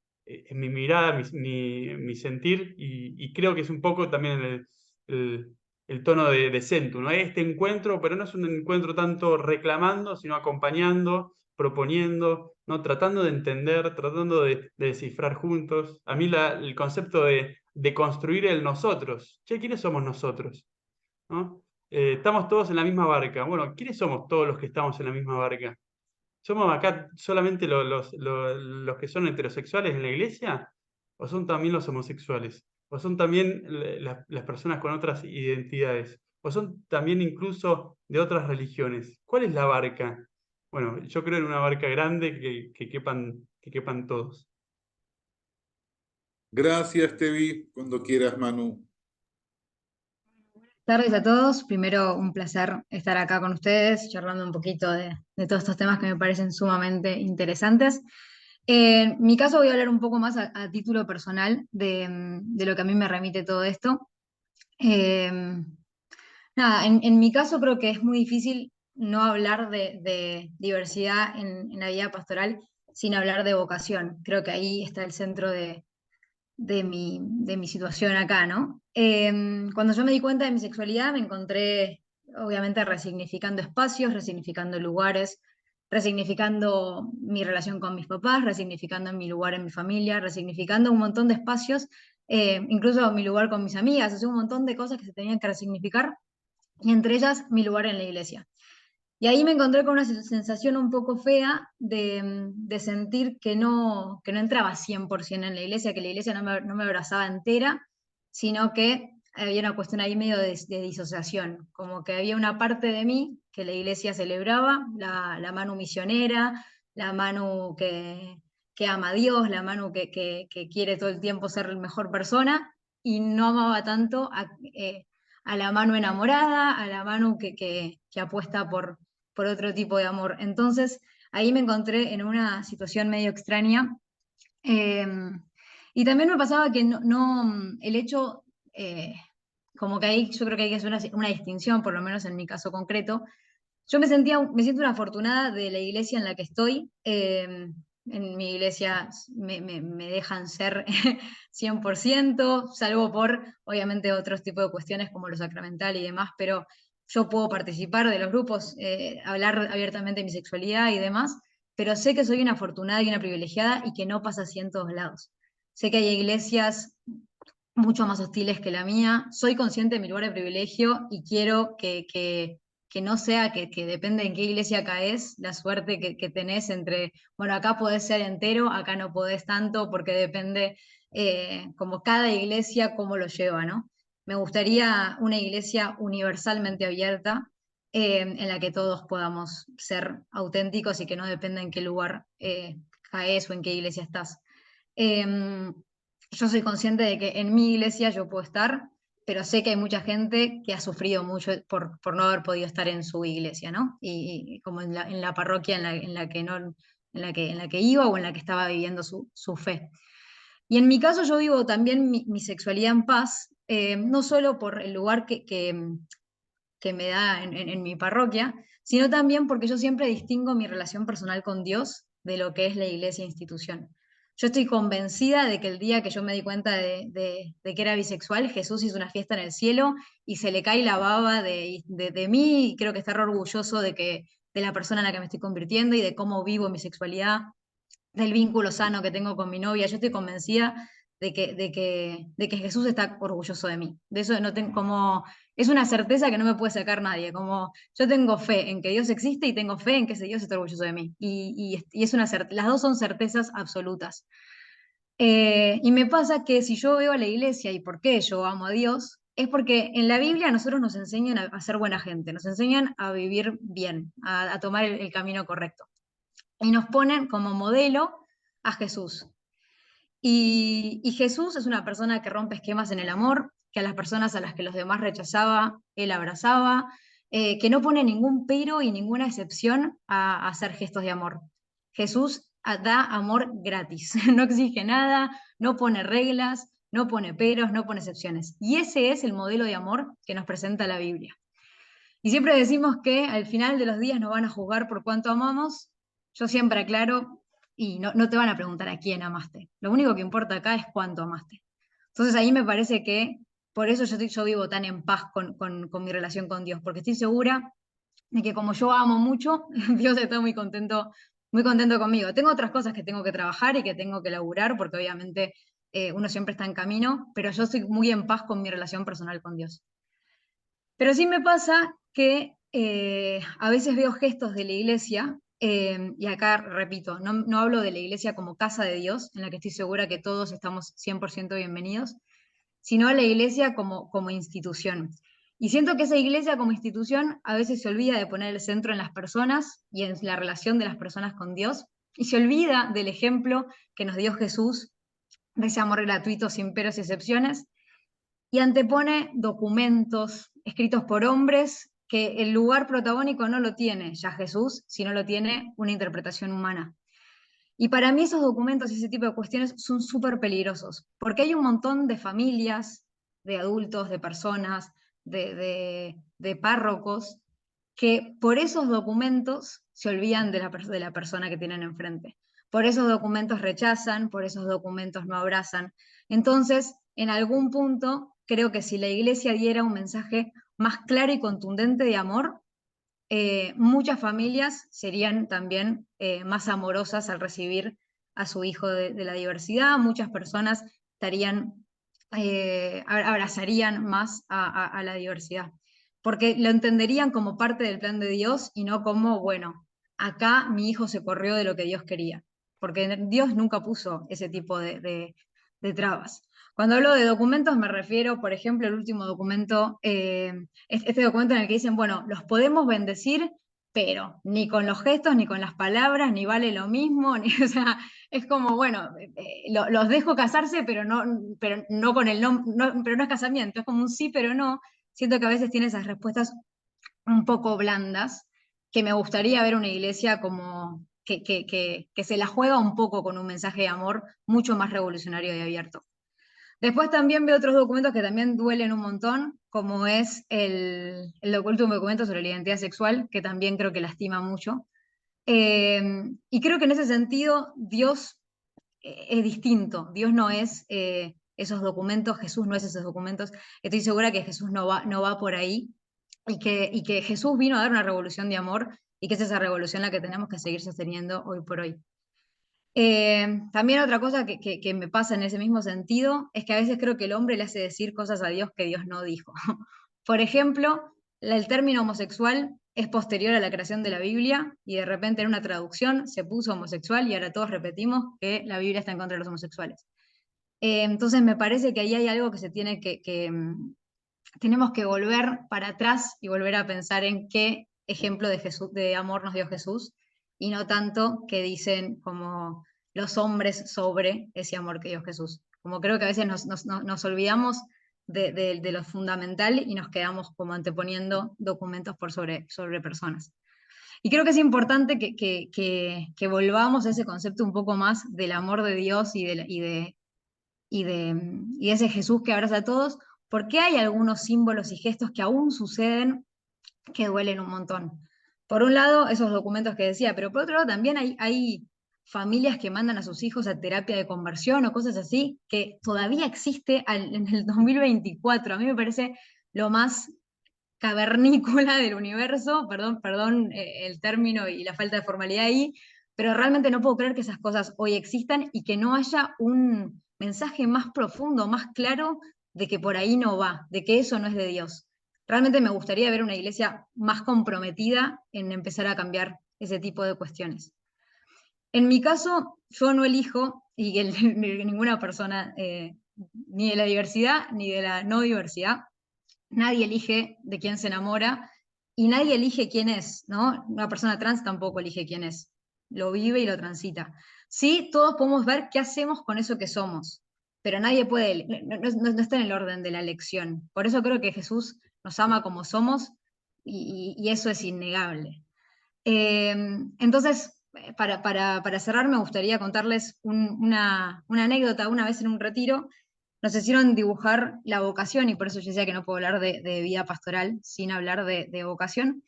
mirada, mi sentir, y creo que es un poco también el tono de Centu, ¿no? Este encuentro, pero no es un encuentro tanto reclamando, sino acompañando, proponiendo, ¿no? Tratando de entender, tratando de descifrar juntos. A mí el concepto de construir el nosotros. Che, ¿quiénes somos nosotros? ¿No? estamos todos en la misma barca. Bueno, ¿quiénes somos todos los que estamos en la misma barca? ¿Somos acá solamente los que son heterosexuales en la iglesia? ¿O son también los homosexuales? ¿O son también las personas con otras identidades? ¿O son también incluso de otras religiones? ¿Cuál es la barca? Bueno, yo creo en una barca grande que quepan todos. Gracias, Tevi. Cuando quieras, Manu. Buenas tardes a todos. Primero, un placer estar acá con ustedes, charlando un poquito de todos estos temas que me parecen sumamente interesantes. En mi caso voy a hablar un poco más a título personal de lo que a mí me remite todo esto. Eh, Nada, en mi caso creo que es muy difícil no hablar de diversidad en la vida pastoral sin hablar de vocación. Creo que ahí está el centro de mi situación acá, ¿no? Cuando yo me di cuenta de mi sexualidad, me encontré, obviamente, resignificando espacios, resignificando lugares, resignificando mi relación con mis papás, resignificando mi lugar en mi familia, resignificando un montón de espacios, incluso mi lugar con mis amigas, o sea, un montón de cosas que se tenían que resignificar, y entre ellas mi lugar en la iglesia. Y ahí me encontré con una sensación un poco fea de sentir que no entraba 100% en la iglesia, que la iglesia no me abrazaba entera, sino que había una cuestión ahí medio de disociación, como que había una parte de mí que la iglesia celebraba, la Manu misionera, la Manu que ama a Dios, la Manu que quiere todo el tiempo ser la mejor persona, y no amaba tanto a la Manu enamorada, a la Manu que apuesta por otro tipo de amor. Entonces, ahí me encontré en una situación medio extraña. eh, y también me pasaba que el hecho, como que ahí yo creo que hay que hacer una distinción, por lo menos en mi caso concreto. Yo me siento una afortunada de la iglesia en la que estoy. En mi iglesia me dejan ser 100%, salvo por, obviamente, otros tipos de cuestiones como lo sacramental y demás, pero yo puedo participar de los grupos, hablar abiertamente de mi sexualidad y demás, pero sé que soy una afortunada y una privilegiada y que no pasa así en todos lados. Sé que hay iglesias mucho más hostiles que la mía. Soy consciente de mi lugar de privilegio y quiero que no sea que depende en qué iglesia caes, la suerte que tenés entre, bueno, acá podés ser entero, acá no podés tanto, porque depende como cada iglesia cómo lo lleva, ¿no? Me gustaría una iglesia universalmente abierta, en la que todos podamos ser auténticos y que no dependa en qué lugar caes o en qué iglesia estás. Em, yo soy consciente de que en mi iglesia yo puedo estar, pero sé que hay mucha gente que ha sufrido mucho por no haber podido estar en su iglesia, ¿no? Y como en la parroquia en la que no, en la que iba o en la que estaba viviendo su fe. Y en mi caso yo vivo también mi sexualidad en paz, no solo por el lugar que me da en mi parroquia, sino también porque yo siempre distingo mi relación personal con Dios de lo que es la iglesia institución. Yo estoy convencida de que el día que yo me di cuenta de que era bisexual, Jesús hizo una fiesta en el cielo y se le cae la baba de mí, y creo que está re orgulloso de la persona en la que me estoy convirtiendo y de cómo vivo mi sexualidad, del vínculo sano que tengo con mi novia. Yo estoy convencida de que Jesús está orgulloso de mí. De eso no tengo como, es una certeza que no me puede sacar nadie. Como yo tengo fe en que Dios existe y tengo fe en que ese Dios está orgulloso de mí. Y es las dos son certezas absolutas. Y me pasa que si yo veo a la iglesia y por qué yo amo a Dios, es porque en la Biblia a nosotros nos enseñan a ser buena gente, nos enseñan a vivir bien, a tomar el camino correcto. Y nos ponen como modelo a Jesús. Y Jesús es una persona que rompe esquemas en el amor, que a las personas a las que los demás rechazaba, él abrazaba, que no pone ningún pero y ninguna excepción a hacer gestos de amor. Jesús da amor gratis, no exige nada, no pone reglas, no pone peros, no pone excepciones. Y ese es el modelo de amor que nos presenta la Biblia. Y siempre decimos que al final de los días nos van a juzgar por cuánto amamos. Yo siempre aclaro, y no te van a preguntar a quién amaste. Lo único que importa acá es cuánto amaste. Entonces ahí me parece que por eso yo vivo tan en paz con mi relación con Dios, porque estoy segura de que como yo amo mucho, Dios está muy contento conmigo. Tengo otras cosas que tengo que trabajar y que tengo que laburar, porque obviamente uno siempre está en camino, pero yo estoy muy en paz con mi relación personal con Dios. Pero sí me pasa que a veces veo gestos de la iglesia, y acá repito, no hablo de la iglesia como casa de Dios, en la que estoy segura que todos estamos 100% bienvenidos, sino a la iglesia como institución. Y siento que esa iglesia como institución a veces se olvida de poner el centro en las personas y en la relación de las personas con Dios, y se olvida del ejemplo que nos dio Jesús, de ese amor gratuito sin peros y excepciones, y antepone documentos escritos por hombres que el lugar protagónico no lo tiene ya Jesús, sino lo tiene una interpretación humana. Y para mí esos documentos y ese tipo de cuestiones son súper peligrosos, porque hay un montón de familias, de adultos, de personas, de párrocos, que por esos documentos se olvidan de la persona que tienen enfrente. Por esos documentos rechazan, por esos documentos no abrazan. Entonces, en algún punto, creo que si la iglesia diera un mensaje más claro y contundente de amor, muchas familias serían también más amorosas al recibir a su hijo de la diversidad, muchas personas estarían, abrazarían más a la diversidad, porque lo entenderían como parte del plan de Dios y no como, bueno, acá mi hijo se corrió de lo que Dios quería, porque Dios nunca puso ese tipo de trabas. Cuando hablo de documentos me refiero, por ejemplo, al último documento, este documento en el que dicen, bueno, los podemos bendecir, pero ni con los gestos, ni con las palabras, ni vale lo mismo, ni, o sea, es como, bueno, los dejo casarse, pero no con el pero no es casamiento, es como un sí, pero no. Siento que a veces tiene esas respuestas un poco blandas, que me gustaría ver una iglesia como que se la juega un poco con un mensaje de amor mucho más revolucionario y abierto. Después también veo otros documentos que también duelen un montón, como es el último documento sobre la identidad sexual, que también creo que lastima mucho. Y creo que en ese sentido Dios es distinto. Dios no es esos documentos, Jesús no es esos documentos. Estoy segura que Jesús no va por ahí y que Jesús vino a dar una revolución de amor y que es esa revolución la que tenemos que seguir sosteniendo hoy por hoy. También otra cosa que me pasa en ese mismo sentido es que a veces creo que el hombre le hace decir cosas a Dios que Dios no dijo. Por ejemplo, el término homosexual es posterior a la creación de la Biblia y de repente en una traducción se puso homosexual y ahora todos repetimos que la Biblia está en contra de los homosexuales. Entonces me parece que ahí hay algo que se tiene tenemos que volver para atrás y volver a pensar en qué ejemplo de amor nos dio Jesús y no tanto que dicen como los hombres sobre ese amor que dio Jesús. Como creo que a veces nos olvidamos de lo fundamental y nos quedamos como anteponiendo documentos por sobre personas. Y creo que es importante que volvamos a ese concepto un poco más del amor de Dios y de ese Jesús que abraza a todos, porque hay algunos símbolos y gestos que aún suceden que duelen un montón. Por un lado, esos documentos que decía, pero por otro lado también hay familias que mandan a sus hijos a terapia de conversión o cosas así, que todavía existe en el 2024. A mí me parece lo más cavernícola del universo, perdón el término y la falta de formalidad ahí, pero realmente no puedo creer que esas cosas hoy existan y que no haya un mensaje más profundo, más claro de que por ahí no va, de que eso no es de Dios. Realmente me gustaría ver una iglesia más comprometida en empezar a cambiar ese tipo de cuestiones. En mi caso, yo no elijo, y ninguna persona, ni de la diversidad ni de la no diversidad, nadie elige de quién se enamora y nadie elige quién es, ¿no? Una persona trans tampoco elige quién es, lo vive y lo transita. Sí, todos podemos ver qué hacemos con eso que somos, pero nadie puede, no está en el orden de la elección. Por eso creo que Jesús nos ama como somos y eso es innegable. Entonces, para cerrar, me gustaría contarles una anécdota. Una vez en un retiro, nos hicieron dibujar la vocación, y por eso yo decía que no puedo hablar de vida pastoral sin hablar de vocación.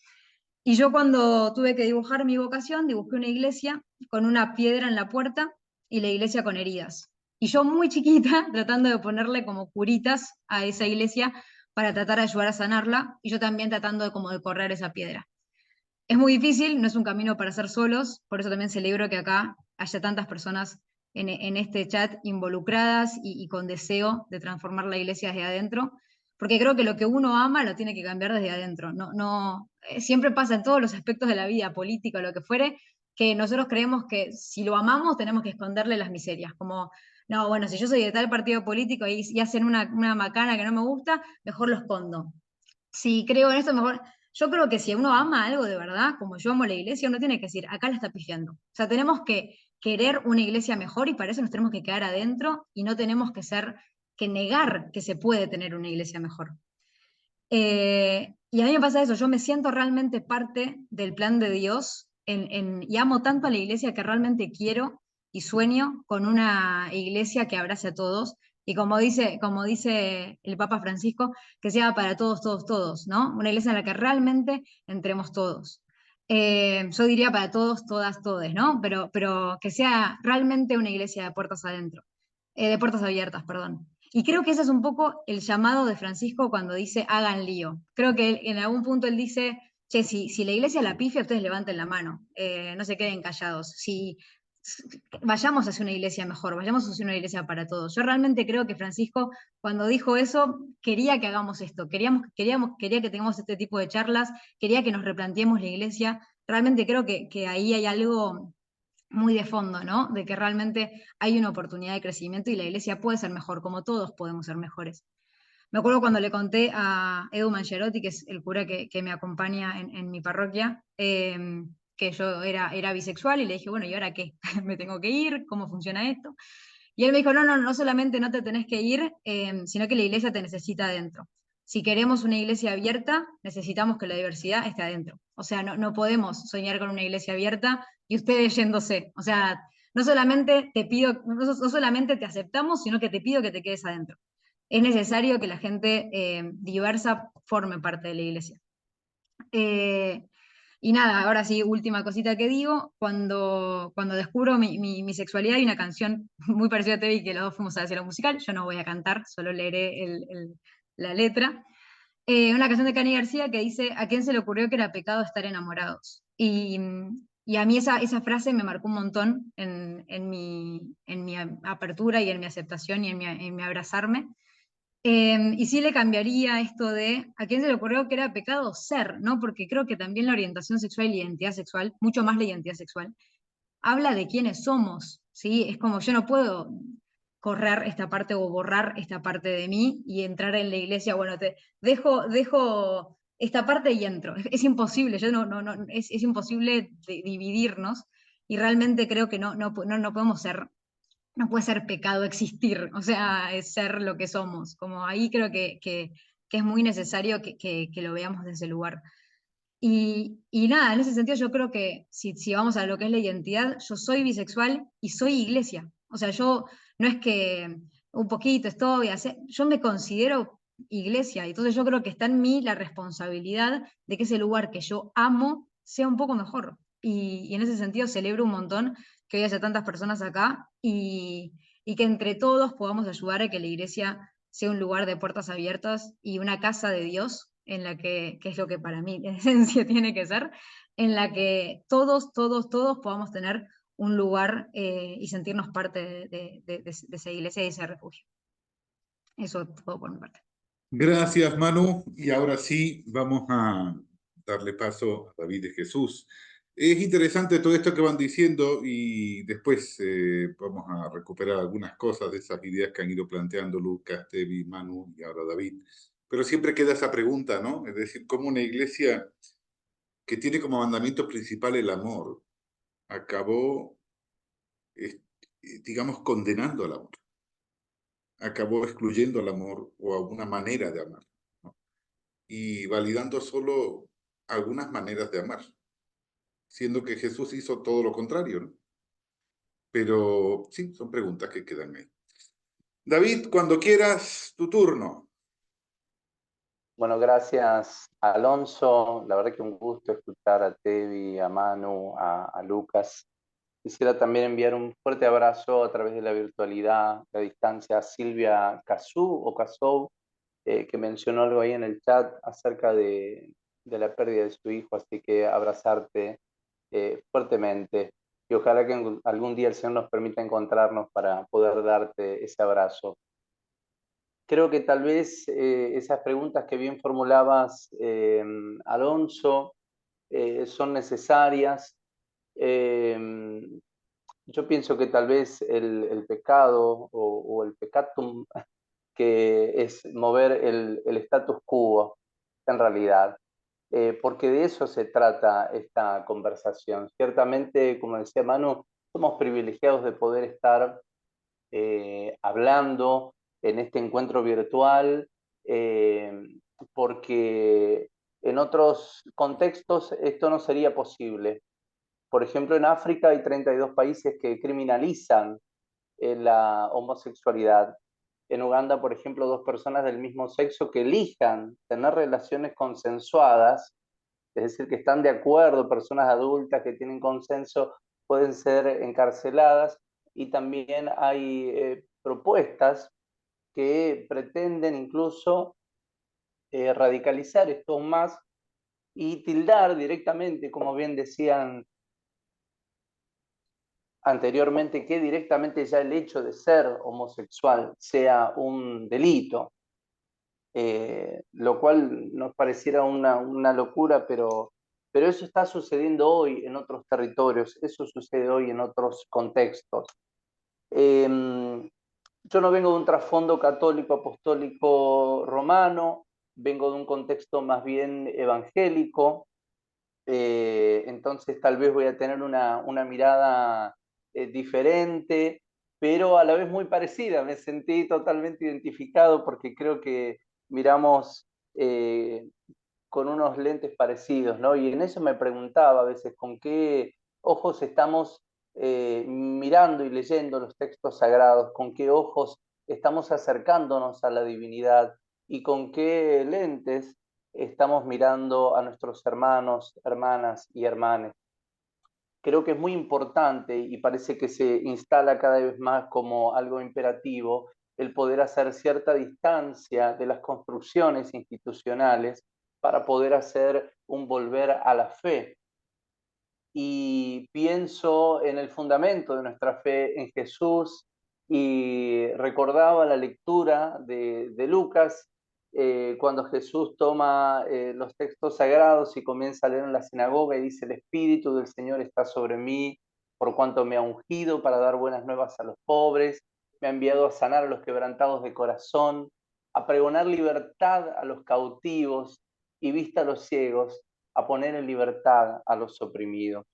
Y yo cuando tuve que dibujar mi vocación, dibujé una iglesia con una piedra en la puerta y la iglesia con heridas. Y yo muy chiquita, tratando de ponerle como curitas a esa iglesia para tratar de ayudar a sanarla, y yo también tratando de correr esa piedra. Es muy difícil, no es un camino para hacer solos, por eso también celebro que acá haya tantas personas en este chat involucradas y con deseo de transformar la iglesia desde adentro, porque creo que lo que uno ama lo tiene que cambiar desde adentro. Siempre pasa en todos los aspectos de la vida, política, lo que fuere, que nosotros creemos que si lo amamos tenemos que esconderle las miserias, como, no, bueno, si yo soy de tal partido político y hacen una macana que no me gusta, mejor lo escondo. Si creo en esto, mejor. Yo creo que si uno ama algo de verdad, como yo amo la iglesia, uno tiene que decir, acá la está pifiando. O sea, tenemos que querer una iglesia mejor y para eso nos tenemos que quedar adentro y no tenemos que negar que se puede tener una iglesia mejor. Y a mí me pasa eso, yo me siento realmente parte del plan de Dios y amo tanto a la iglesia que realmente quiero y sueño con una iglesia que abrace a todos. Y como dice el Papa Francisco, que sea para todos, todos, todos, ¿no? Una iglesia en la que realmente entremos todos. Yo diría para todos, todas, todes, ¿no? Pero que sea realmente una iglesia de puertas adentro, de puertas abiertas, perdón. Y creo que ese es un poco el llamado de Francisco cuando dice hagan lío. Creo que en algún punto él dice, che, si la iglesia la pifia, ustedes levanten la mano, no se queden callados. Vayamos hacia una iglesia mejor, vayamos hacia una iglesia para todos. Yo realmente creo que Francisco, cuando dijo eso, quería que hagamos esto, quería que tengamos este tipo de charlas, quería que nos replanteemos la iglesia. Realmente creo que ahí hay algo muy de fondo, ¿no? De que realmente hay una oportunidad de crecimiento y la iglesia puede ser mejor, como todos podemos ser mejores. Me acuerdo cuando le conté a Edu Mangerotti, que es el cura que me acompaña en mi parroquia, que yo era bisexual y le dije, bueno, ¿y ahora qué? ¿Me tengo que ir? ¿Cómo funciona esto? Y él me dijo, no solamente no te tenés que ir, sino que la iglesia te necesita adentro. Si queremos una iglesia abierta, necesitamos que la diversidad esté adentro. O sea, no podemos soñar con una iglesia abierta y ustedes yéndose. O sea, no solamente te pido, no solamente te aceptamos, sino que te pido que te quedes adentro. Es necesario que la gente diversa forme parte de la iglesia. Y nada, ahora sí, última cosita que digo, cuando descubro mi sexualidad hay una canción muy parecida a Tevi que los dos fuimos a hacer lo musical, yo no voy a cantar, solo leeré la letra. Una canción de Cani García que dice, ¿a quién se le ocurrió que era pecado estar enamorados? Y a mí esa frase me marcó un montón en mi apertura y en mi aceptación y en mi abrazarme. Y sí le cambiaría esto de a quién se le ocurrió que era pecado ser, ¿no? Porque creo que también la orientación sexual y la identidad sexual, mucho más la identidad sexual, habla de quiénes somos, ¿sí? Es como yo no puedo correr esta parte o borrar esta parte de mí y entrar en la iglesia, bueno, dejo esta parte y entro. Es imposible, es imposible dividirnos y realmente creo que no podemos ser. No puede ser pecado existir, o sea, es ser lo que somos. Como ahí creo que es muy necesario que lo veamos desde ese lugar. Y nada, en ese sentido yo creo que si vamos a lo que es la identidad, yo soy bisexual y soy iglesia. O sea, yo no es que un poquito estoy, yo me considero iglesia. Entonces yo creo que está en mí la responsabilidad de que ese lugar que yo amo sea un poco mejor. Y en ese sentido celebro un montón que hoy haya tantas personas acá y que entre todos podamos ayudar a que la iglesia sea un lugar de puertas abiertas y una casa de Dios en la que es lo que para mí en esencia tiene que ser, en la que todos podamos tener un lugar y sentirnos parte de esa iglesia y ese refugio. Eso todo por mi parte. Gracias, Manu. Y ahora sí, vamos a darle paso a David de Jesús. Es interesante todo esto que van diciendo y después vamos a recuperar algunas cosas de esas ideas que han ido planteando Lucas, Tevi, Manu y ahora David. Pero siempre queda esa pregunta, ¿no? Es decir, ¿cómo una iglesia que tiene como mandamiento principal el amor acabó, digamos, condenando al amor? Acabó excluyendo al amor o a una manera de amar, ¿no? Y validando solo algunas maneras de amar, siendo que Jesús hizo todo lo contrario, ¿no? Pero sí, son preguntas que quedan ahí. David, cuando quieras, tu turno. Bueno, gracias Alonso. La verdad que un gusto escuchar a Tevi, a Manu, a Lucas. Quisiera también enviar un fuerte abrazo a través de la virtualidad, la distancia, a Silvia Casou, que mencionó algo ahí en el chat acerca de la pérdida de su hijo, así que abrazarte fuertemente. Y ojalá que algún día el Señor nos permita encontrarnos para poder darte ese abrazo. Creo que tal vez esas preguntas que bien formulabas, Alonso, son necesarias. Yo pienso que tal vez el pecado o el peccatum, que es mover el status quo en realidad, porque de eso se trata esta conversación. Ciertamente, como decía Manu, somos privilegiados de poder estar hablando en este encuentro virtual, porque en otros contextos esto no sería posible. Por ejemplo, en África hay 32 países que criminalizan la homosexualidad. En Uganda, por ejemplo, 2 personas del mismo sexo que elijan tener relaciones consensuadas, es decir, que están de acuerdo, personas adultas que tienen consenso, pueden ser encarceladas. Y también hay propuestas que pretenden incluso radicalizar esto aún más y tildar directamente, como bien decían anteriormente, que directamente ya el hecho de ser homosexual sea un delito, lo cual nos pareciera una locura, pero eso está sucediendo hoy en otros territorios, eso sucede hoy en otros contextos. Yo no vengo de un trasfondo católico, apostólico, romano, vengo de un contexto más bien evangélico, entonces tal vez voy a tener una mirada diferente, pero a la vez muy parecida. Me sentí totalmente identificado porque creo que miramos con unos lentes parecidos, ¿no? Y en eso me preguntaba a veces con qué ojos estamos mirando y leyendo los textos sagrados, con qué ojos estamos acercándonos a la divinidad y con qué lentes estamos mirando a nuestros hermanos, hermanas y hermanes. Creo que es muy importante y parece que se instala cada vez más como algo imperativo el poder hacer cierta distancia de las construcciones institucionales para poder hacer un volver a la fe. Y pienso en el fundamento de nuestra fe en Jesús y recordaba la lectura de Lucas cuando Jesús toma los textos sagrados y comienza a leer en la sinagoga y dice: el Espíritu del Señor está sobre mí, por cuanto me ha ungido para dar buenas nuevas a los pobres, me ha enviado a sanar a los quebrantados de corazón, a pregonar libertad a los cautivos y vista a los ciegos, a poner en libertad a los oprimidos.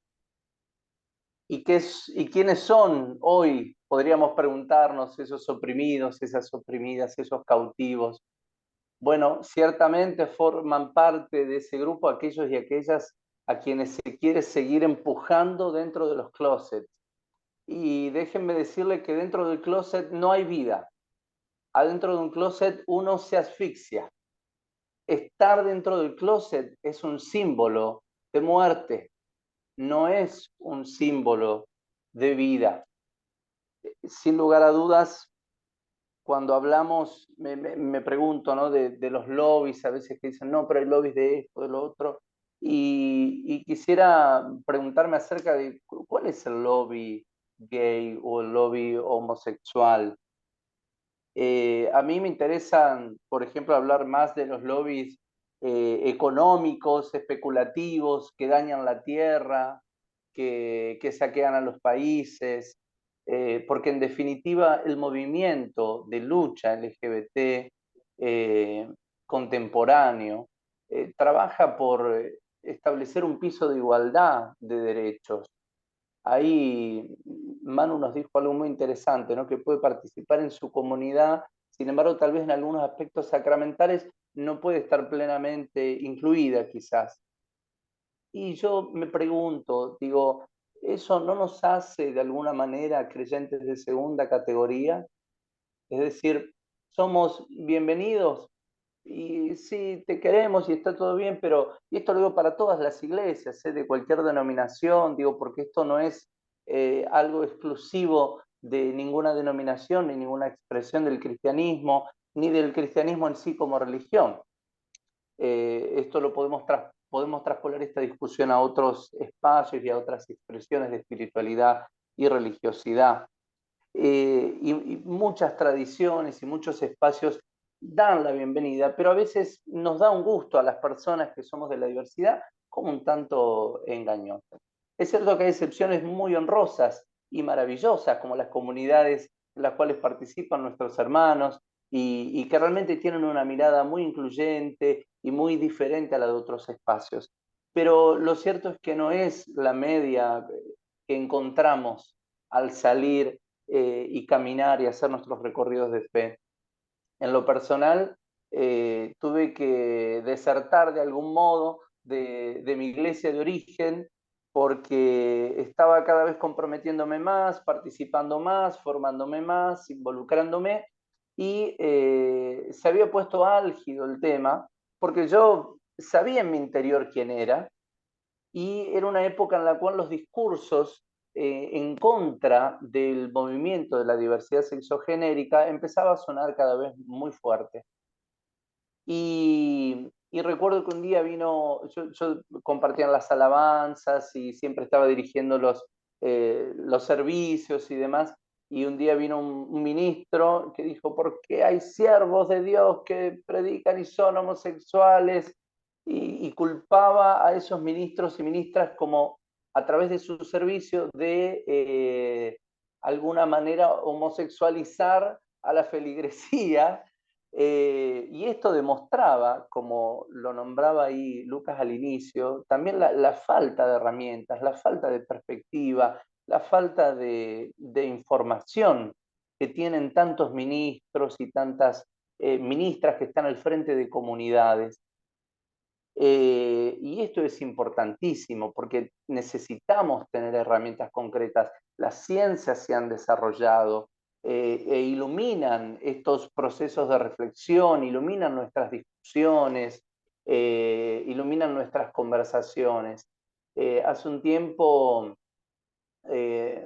¿Y quiénes son hoy? Podríamos preguntarnos, esos oprimidos, esas oprimidas, esos cautivos. Bueno, ciertamente forman parte de ese grupo aquellos y aquellas a quienes se quiere seguir empujando dentro de los closets. Y déjenme decirle que dentro del closet no hay vida. Adentro de un closet uno se asfixia. Estar dentro del closet es un símbolo de muerte, no es un símbolo de vida. Sin lugar a dudas, cuando hablamos, me pregunto, ¿no? de los lobbies, a veces que dicen, no, pero hay lobbies de esto, de lo otro, y quisiera preguntarme acerca de cuál es el lobby gay o el lobby homosexual. A mí me interesan, por ejemplo, hablar más de los lobbies económicos, especulativos, que dañan la tierra, que saquean a los países, porque en definitiva el movimiento de lucha LGBT contemporáneo trabaja por establecer un piso de igualdad de derechos. Ahí Manu nos dijo algo muy interesante, ¿no? Que puede participar en su comunidad, sin embargo, tal vez en algunos aspectos sacramentales no puede estar plenamente incluida quizás. Y yo me pregunto, digo, ¿eso no nos hace de alguna manera creyentes de segunda categoría? Es decir, somos bienvenidos y sí, te queremos y está todo bien, pero, y esto lo digo para todas las iglesias, de cualquier denominación, digo, porque esto no es algo exclusivo de ninguna denominación, ni ninguna expresión del cristianismo, ni del cristianismo en sí como religión. Esto lo podemos traspolar esta discusión a otros espacios y a otras expresiones de espiritualidad y religiosidad. Y muchas tradiciones y muchos espacios dan la bienvenida, pero a veces nos da un gusto a las personas que somos de la diversidad como un tanto engañoso. Es cierto que hay excepciones muy honrosas y maravillosas, como las comunidades en las cuales participan nuestros hermanos y que realmente tienen una mirada muy incluyente y muy diferente a la de otros espacios. Pero lo cierto es que no es la media que encontramos al salir y caminar y hacer nuestros recorridos de fe. En lo personal, tuve que desertar de algún modo de mi iglesia de origen porque estaba cada vez comprometiéndome más, participando más, formándome más, involucrándome y se había puesto álgido el tema porque yo sabía en mi interior quién era y era una época en la cual los discursos en contra del movimiento de la diversidad sexogenérica empezaba a sonar cada vez muy fuerte. Y recuerdo que un día vino, yo compartía las alabanzas y siempre estaba dirigiendo los servicios y demás, y un día vino un ministro que dijo, ¿por qué hay siervos de Dios que predican y son homosexuales? Y culpaba a esos ministros y ministras como a través de su servicio de alguna manera homosexualizar a la feligresía. Y esto demostraba, como lo nombraba ahí Lucas al inicio, también la falta de herramientas, la falta de perspectiva, la falta de información que tienen tantos ministros y tantas ministras que están al frente de comunidades. Y esto es importantísimo porque necesitamos tener herramientas concretas. Las ciencias se han desarrollado e iluminan estos procesos de reflexión, iluminan nuestras discusiones, iluminan nuestras conversaciones. Hace un tiempo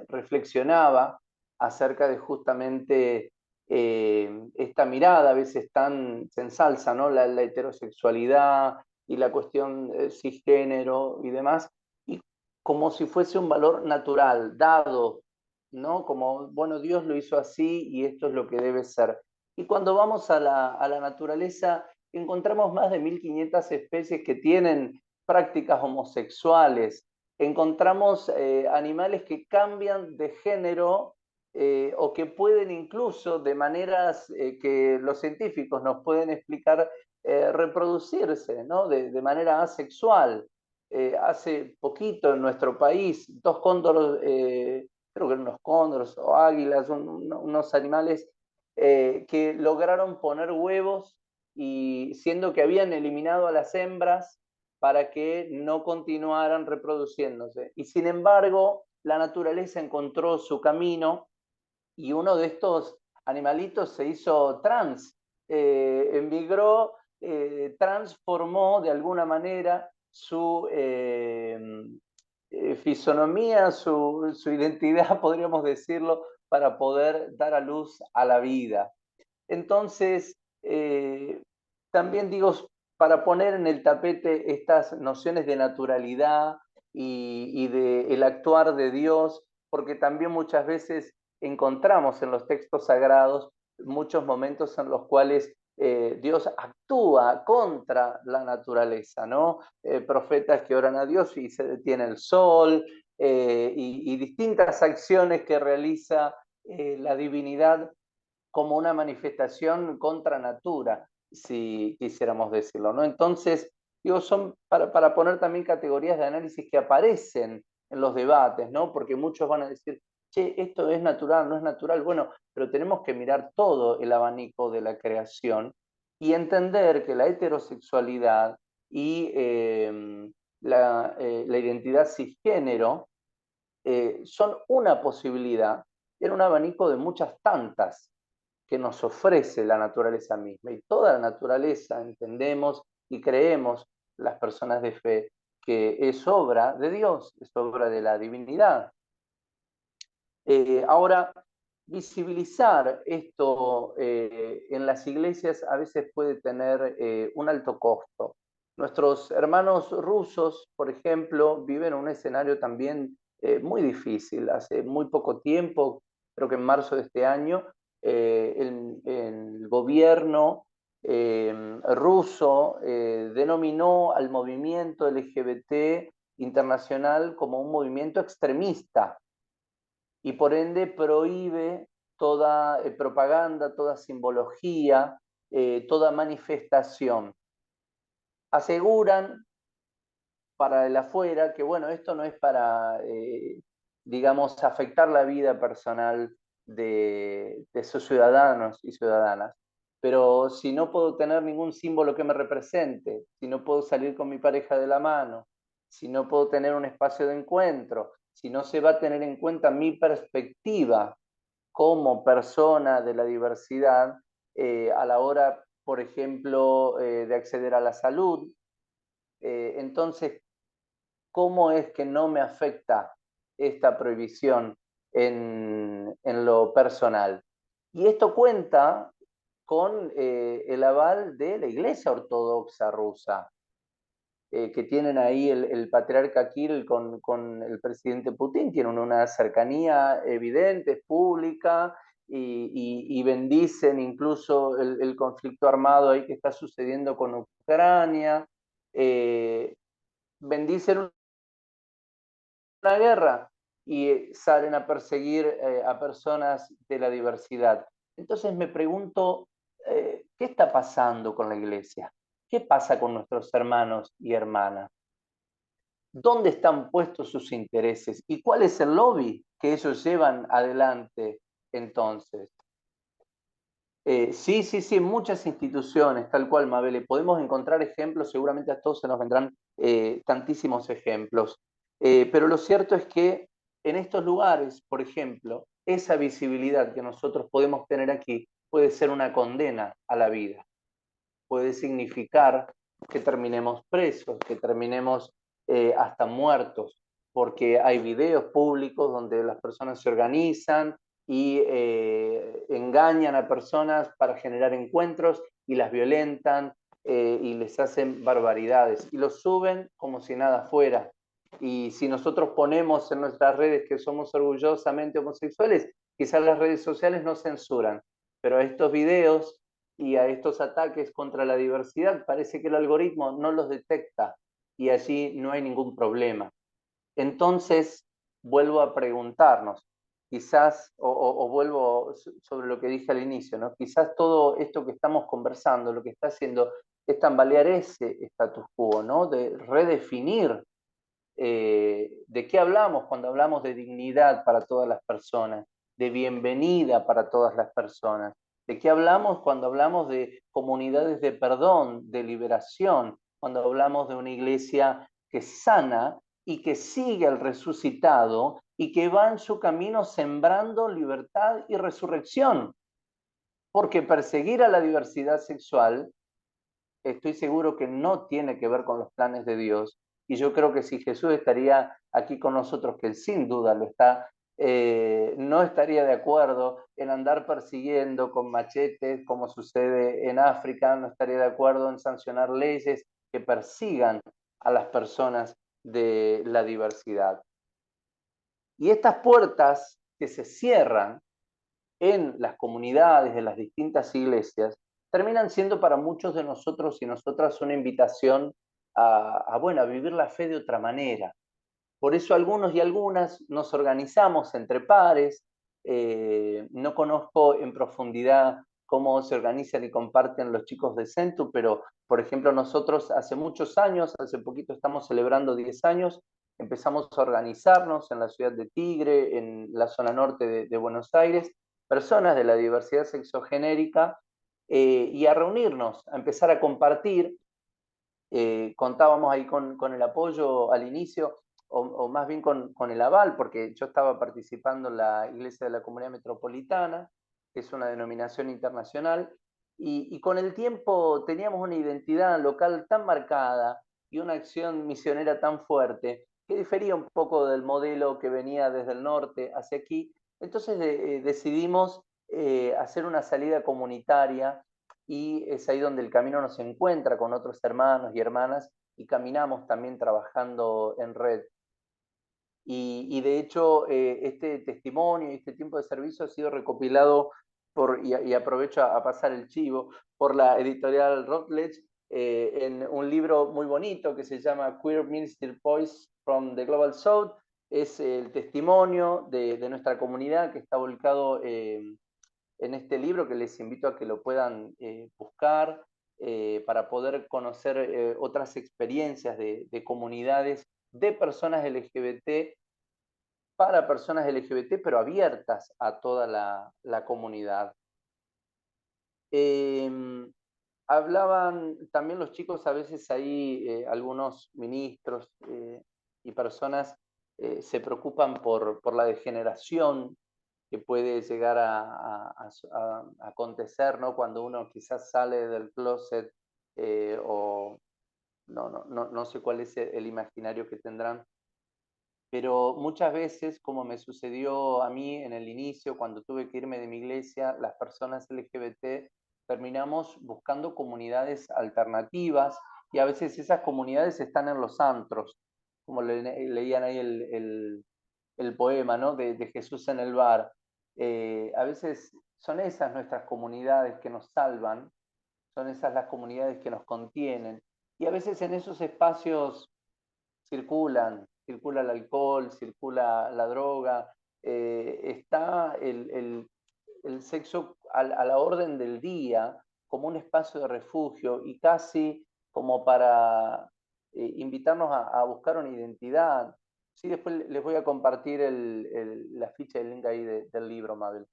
reflexionaba acerca de justamente esta mirada, a veces tan se ensalza, ¿no? La heterosexualidad y la cuestión cisgénero y demás, y como si fuese un valor natural, dado, ¿no? Como, bueno, Dios lo hizo así y esto es lo que debe ser. Y cuando vamos a la naturaleza, encontramos más de 1500 especies que tienen prácticas homosexuales, encontramos animales que cambian de género o que pueden incluso de maneras que los científicos nos pueden explicar reproducirse, ¿no? de manera asexual. Hace poquito en nuestro país, dos cóndoros, creo que eran unos cóndoros o águilas, unos animales que lograron poner huevos y siendo que habían eliminado a las hembras para que no continuaran reproduciéndose. Y sin embargo, la naturaleza encontró su camino y uno de estos animalitos se hizo trans, emigró, transformó de alguna manera su fisonomía, su identidad, podríamos decirlo, para poder dar a luz a la vida. Entonces, también digo, para poner en el tapete estas nociones de naturalidad y de el actuar de Dios, porque también muchas veces encontramos en los textos sagrados muchos momentos en los cuales Dios actúa contra la naturaleza, ¿no? Profetas que oran a Dios y se detiene el sol, y distintas acciones que realiza la divinidad como una manifestación contra natura, si quisiéramos decirlo, ¿no? Entonces, digo, son para poner también categorías de análisis que aparecen en los debates, ¿no? Porque muchos van a decir, che, esto es natural, no es natural. Bueno, pero tenemos que mirar todo el abanico de la creación y entender que la heterosexualidad y la identidad cisgénero son una posibilidad en un abanico de muchas tantas que nos ofrece la naturaleza misma. Y toda la naturaleza entendemos y creemos las personas de fe que es obra de Dios, es obra de la divinidad. Ahora, visibilizar esto en las iglesias a veces puede tener un alto costo. Nuestros hermanos rusos, por ejemplo, viven un escenario también muy difícil. Hace muy poco tiempo, creo que en marzo de este año, el gobierno ruso denominó al movimiento LGBT internacional como un movimiento extremista y por ende prohíbe toda propaganda, toda simbología, toda manifestación. Aseguran para el afuera que, bueno, esto no es para, digamos, afectar la vida personal de sus ciudadanos y ciudadanas. Pero si no puedo tener ningún símbolo que me represente, si no puedo salir con mi pareja de la mano, si no puedo tener un espacio de encuentro, si no se va a tener en cuenta mi perspectiva como persona de la diversidad a la hora, por ejemplo, de acceder a la salud, entonces, ¿cómo es que no me afecta esta prohibición en lo personal? Y esto cuenta con el aval de la Iglesia Ortodoxa rusa, que tienen ahí el patriarca Kirill con el presidente Putin, tienen una cercanía evidente, pública, y bendicen incluso el conflicto armado ahí que está sucediendo con Ucrania, bendicen una guerra y salen a perseguir a personas de la diversidad. Entonces me pregunto, ¿qué está pasando con la iglesia? ¿Qué pasa con nuestros hermanos y hermanas? ¿Dónde están puestos sus intereses? ¿Y cuál es el lobby que ellos llevan adelante entonces? Sí, muchas instituciones, tal cual, Mabele. Podemos encontrar ejemplos, seguramente a todos se nos vendrán tantísimos ejemplos. Pero lo cierto es que en estos lugares, por ejemplo, esa visibilidad que nosotros podemos tener aquí puede ser una condena a la vida. Puede significar que terminemos presos, que terminemos hasta muertos, porque hay videos públicos donde las personas se organizan y engañan a personas para generar encuentros y las violentan y les hacen barbaridades y los suben como si nada fuera. Y si nosotros ponemos en nuestras redes que somos orgullosamente homosexuales, quizás las redes sociales no censuran, pero estos videos y a estos ataques contra la diversidad parece que el algoritmo no los detecta y allí no hay ningún problema. Entonces, vuelvo a preguntarnos, quizás, o vuelvo sobre lo que dije al inicio, ¿no? Quizás todo esto que estamos conversando, lo que está haciendo es tambalear ese status quo, ¿no? De redefinir de qué hablamos cuando hablamos de dignidad para todas las personas, de bienvenida para todas las personas, de qué hablamos cuando hablamos de comunidades de perdón, de liberación, cuando hablamos de una iglesia que sana y que sigue al resucitado y que va en su camino sembrando libertad y resurrección. Porque perseguir a la diversidad sexual, estoy seguro que no tiene que ver con los planes de Dios. Y yo creo que si Jesús estaría aquí con nosotros, que él sin duda lo está, no estaría de acuerdo en andar persiguiendo con machetes, como sucede en África, no estaría de acuerdo en sancionar leyes que persigan a las personas de la diversidad. Y estas puertas que se cierran en las comunidades de las distintas iglesias terminan siendo para muchos de nosotros y nosotras una invitación a vivir la fe de otra manera. Por eso algunos y algunas nos organizamos entre pares. No conozco en profundidad cómo se organizan y comparten los chicos de Centu, pero por ejemplo nosotros hace muchos años, hace poquito estamos celebrando 10 años, empezamos a organizarnos en la ciudad de Tigre, en la zona norte de Buenos Aires, personas de la diversidad sexogenérica, y a reunirnos, a empezar a compartir. Contábamos ahí con el apoyo al inicio, o más bien con el aval, porque yo estaba participando en la Iglesia de la Comunidad Metropolitana, que es una denominación internacional, y con el tiempo teníamos una identidad local tan marcada y una acción misionera tan fuerte, que difería un poco del modelo que venía desde el norte hacia aquí. Entonces decidimos hacer una salida comunitaria y es ahí donde el camino nos encuentra con otros hermanos y hermanas y caminamos también trabajando en red. Y de hecho este testimonio y este tiempo de servicio ha sido recopilado y aprovecho a pasar el chivo, por la editorial Routledge, en un libro muy bonito que se llama Queer Minister Voice from the Global South. Es el testimonio de nuestra comunidad que está volcado en este libro, que les invito a que lo puedan buscar para poder conocer otras experiencias de comunidades de personas LGBT, para personas LGBT, pero abiertas a toda la comunidad. Hablaban también los chicos, a veces ahí algunos ministros y personas se preocupan por la degeneración que puede llegar a acontecer, ¿no? Cuando uno quizás sale del closet o no sé cuál es el imaginario que tendrán, pero muchas veces, como me sucedió a mí en el inicio, cuando tuve que irme de mi iglesia, las personas LGBT terminamos buscando comunidades alternativas y a veces esas comunidades están en los antros, como leían ahí el poema, ¿no? de Jesús en el bar. A veces son esas nuestras comunidades que nos salvan, son esas las comunidades que nos contienen. Y a veces en esos espacios circula el alcohol, circula la droga, está el sexo a la orden del día como un espacio de refugio y casi como para invitarnos a buscar una identidad. Sí, después les voy a compartir la ficha, el link ahí del libro, Mabel.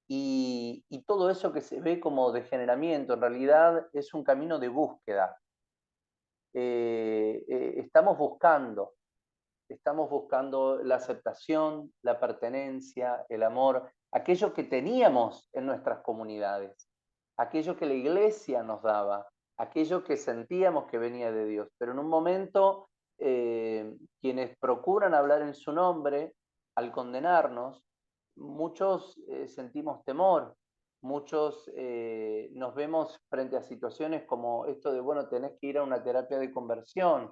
Y todo eso que se ve como degeneramiento, en realidad es un camino de búsqueda. Estamos buscando la aceptación, la pertenencia, el amor, aquello que teníamos en nuestras comunidades, aquello que la iglesia nos daba, aquello que sentíamos que venía de Dios. Pero en un momento, quienes procuran hablar en su nombre, al condenarnos, muchos sentimos temor, muchos nos vemos frente a situaciones como esto de, bueno, tenés que ir a una terapia de conversión,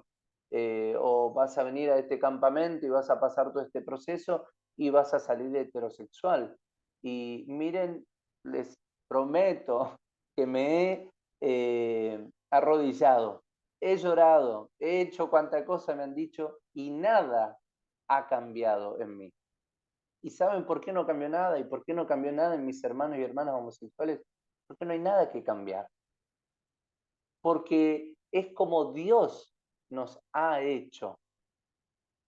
o vas a venir a este campamento y vas a pasar todo este proceso y vas a salir heterosexual. Y miren, les prometo que me he arrodillado, he llorado, he hecho cuanta cosa me han dicho y nada ha cambiado en mí. ¿Y saben por qué no cambió nada? ¿Y por qué no cambió nada en mis hermanos y hermanas homosexuales? Porque no hay nada que cambiar. Porque es como Dios nos ha hecho.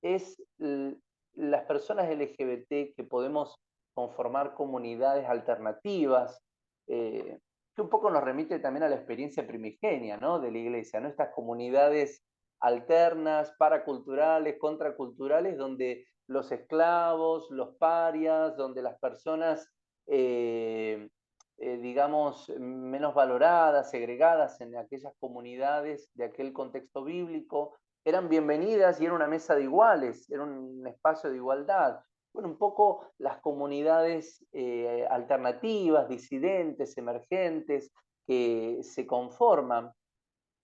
Es las personas LGBT que podemos conformar comunidades alternativas, que un poco nos remite también a la experiencia primigenia, ¿no? De la iglesia, ¿no? Estas comunidades alternas, paraculturales, contraculturales, donde los esclavos, los parias, donde las personas, digamos, menos valoradas, segregadas en aquellas comunidades de aquel contexto bíblico, eran bienvenidas y era una mesa de iguales, era un espacio de igualdad. Bueno, un poco las comunidades alternativas, disidentes, emergentes, que se conforman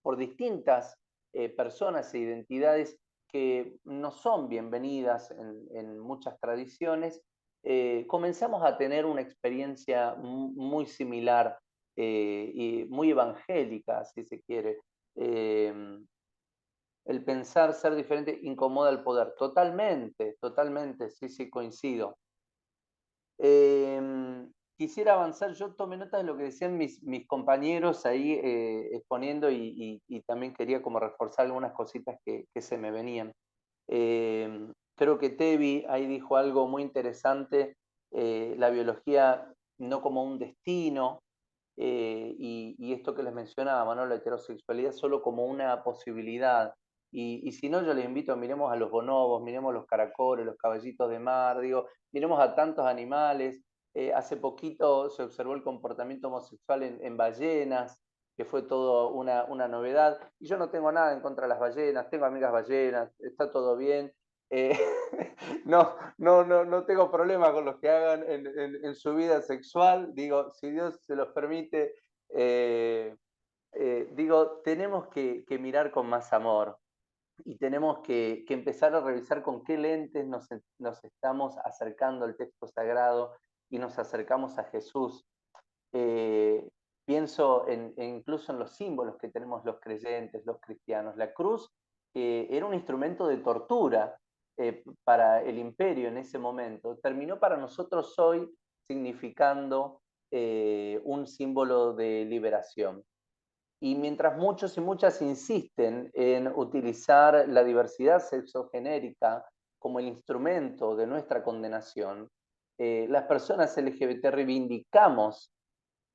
por distintas personas e identidades que no son bienvenidas en muchas tradiciones, comenzamos a tener una experiencia muy similar y muy evangélica, si se quiere. El pensar ser diferente incomoda el poder. Totalmente, totalmente, sí, coincido. Quisiera avanzar, yo tomé nota de lo que decían mis compañeros ahí exponiendo y también quería como reforzar algunas cositas que se me venían. Creo que Tevi ahí dijo algo muy interesante, la biología no como un destino, y esto que les mencionaba, ¿no? La heterosexualidad solo como una posibilidad. Y si no, yo les invito, miremos a los bonobos, miremos los caracoles, los caballitos de mar, digo, miremos a tantos animales. Hace poquito se observó el comportamiento homosexual en ballenas, que fue todo una novedad. Y yo no tengo nada en contra de las ballenas, tengo amigas ballenas, está todo bien. No tengo problema con los que hagan en su vida sexual. Digo, si Dios se los permite, digo, tenemos que mirar con más amor y tenemos que empezar a revisar con qué lentes nos estamos acercando al texto sagrado y nos acercamos a Jesús. Pienso incluso en los símbolos que tenemos los creyentes, los cristianos. La cruz era un instrumento de tortura para el imperio en ese momento. Terminó para nosotros hoy significando un símbolo de liberación. Y mientras muchos y muchas insisten en utilizar la diversidad sexogenérica como el instrumento de nuestra condenación, las personas LGBT reivindicamos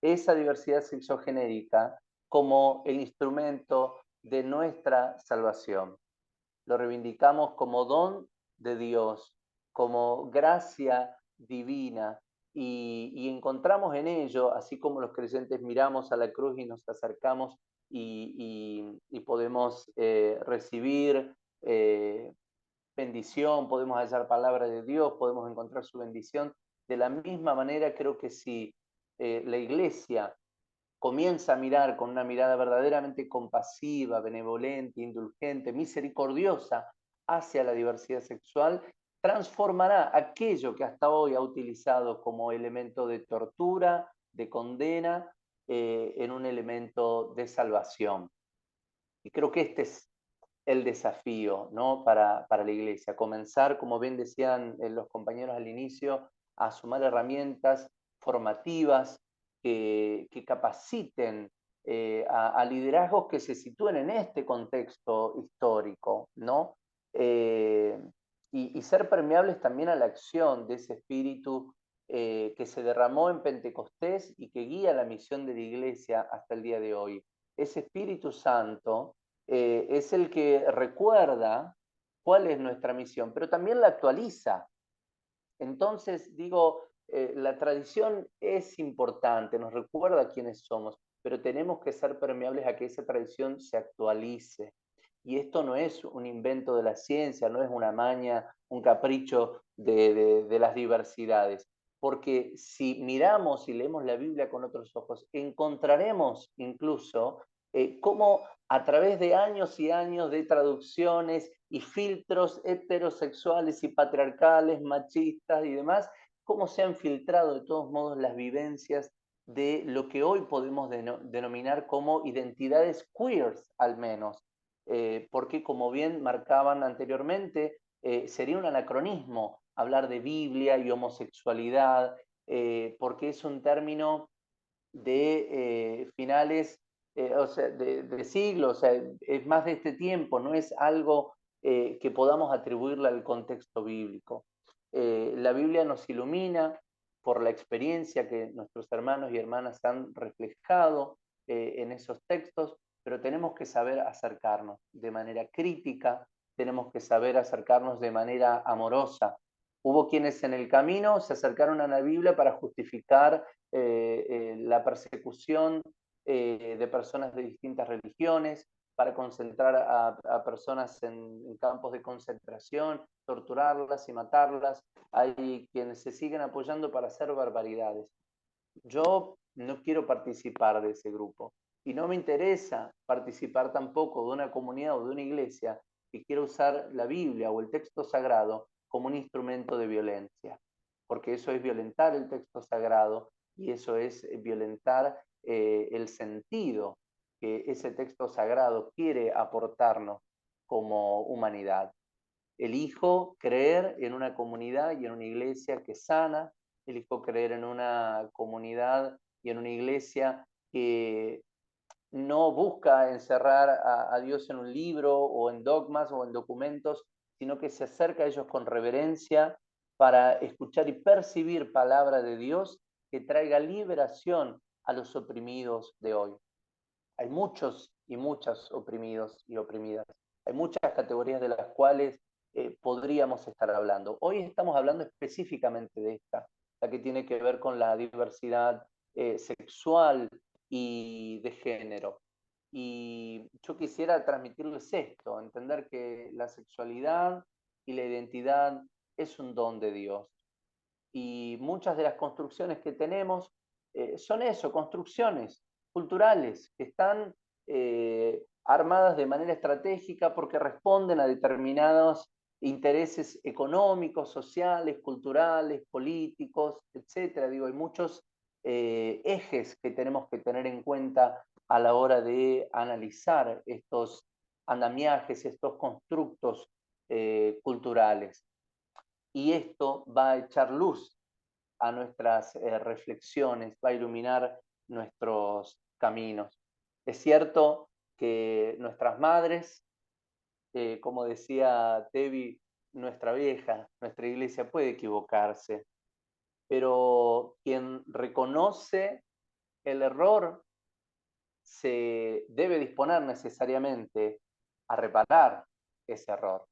esa diversidad sexogenérica como el instrumento de nuestra salvación. Lo reivindicamos como don de Dios, como gracia divina, y encontramos en ello, así como los creyentes miramos a la cruz y nos acercamos y podemos recibir bendición, podemos hallar palabra de Dios, podemos encontrar su bendición. De la misma manera, creo que si la Iglesia comienza a mirar con una mirada verdaderamente compasiva, benevolente, indulgente, misericordiosa hacia la diversidad sexual, transformará aquello que hasta hoy ha utilizado como elemento de tortura, de condena, en un elemento de salvación. Y creo que este es el desafío, ¿no? para la Iglesia, comenzar, como bien decían los compañeros al inicio, a sumar herramientas formativas que capaciten a liderazgos que se sitúen en este contexto histórico, ¿no? Y ser permeables también a la acción de ese espíritu que se derramó en Pentecostés y que guía la misión de la Iglesia hasta el día de hoy. Ese Espíritu Santo es el que recuerda cuál es nuestra misión, pero también la actualiza. Entonces, digo, la tradición es importante, nos recuerda quiénes somos, pero tenemos que ser permeables a que esa tradición se actualice. Y esto no es un invento de la ciencia, no es una maña, un capricho de las diversidades. Porque si miramos y leemos la Biblia con otros ojos, encontraremos incluso cómo a través de años y años de traducciones y filtros heterosexuales y patriarcales, machistas y demás, cómo se han filtrado de todos modos las vivencias de lo que hoy podemos denominar como identidades queers, al menos. Porque como bien marcaban anteriormente, sería un anacronismo hablar de Biblia y homosexualidad, porque es un término de finales, o sea, de siglos, o sea, es más de este tiempo, no es algo que podamos atribuirle al contexto bíblico. La Biblia nos ilumina por la experiencia que nuestros hermanos y hermanas han reflejado en esos textos, pero tenemos que saber acercarnos de manera crítica, tenemos que saber acercarnos de manera amorosa. Hubo quienes en el camino se acercaron a la Biblia para justificar la persecución de personas de distintas religiones, para concentrar a personas en campos de concentración, torturarlas y matarlas. Hay quienes se siguen apoyando para hacer barbaridades. Yo no quiero participar de ese grupo y no me interesa participar tampoco de una comunidad o de una iglesia que quiera usar la Biblia o el texto sagrado como un instrumento de violencia, porque eso es violentar el texto sagrado y eso es violentar el sentido que ese texto sagrado quiere aportarnos como humanidad. Elijo creer en una comunidad y en una iglesia que sana, elijo creer en una comunidad y en una iglesia que no busca encerrar a Dios en un libro o en dogmas o en documentos, sino que se acerca a ellos con reverencia para escuchar y percibir palabra de Dios que traiga liberación a los oprimidos de hoy. Hay muchos y muchas oprimidos y oprimidas. Hay muchas categorías de las cuales podríamos estar hablando. Hoy estamos hablando específicamente de esta, la que tiene que ver con la diversidad sexual y de género. Y yo quisiera transmitirles esto, entender que la sexualidad y la identidad es un don de Dios. Y muchas de las construcciones que tenemos son eso, construcciones culturales que están armadas de manera estratégica porque responden a determinados intereses económicos, sociales, culturales, políticos, etcétera. Digo, hay muchos ejes que tenemos que tener en cuenta a la hora de analizar estos andamiajes, estos constructos culturales. Y esto va a echar luz a nuestras reflexiones, va a iluminar nuestros caminos. Es cierto que nuestras madres, como decía Tevi, nuestra vieja, nuestra iglesia puede equivocarse, pero quien reconoce el error se debe disponer necesariamente a reparar ese error,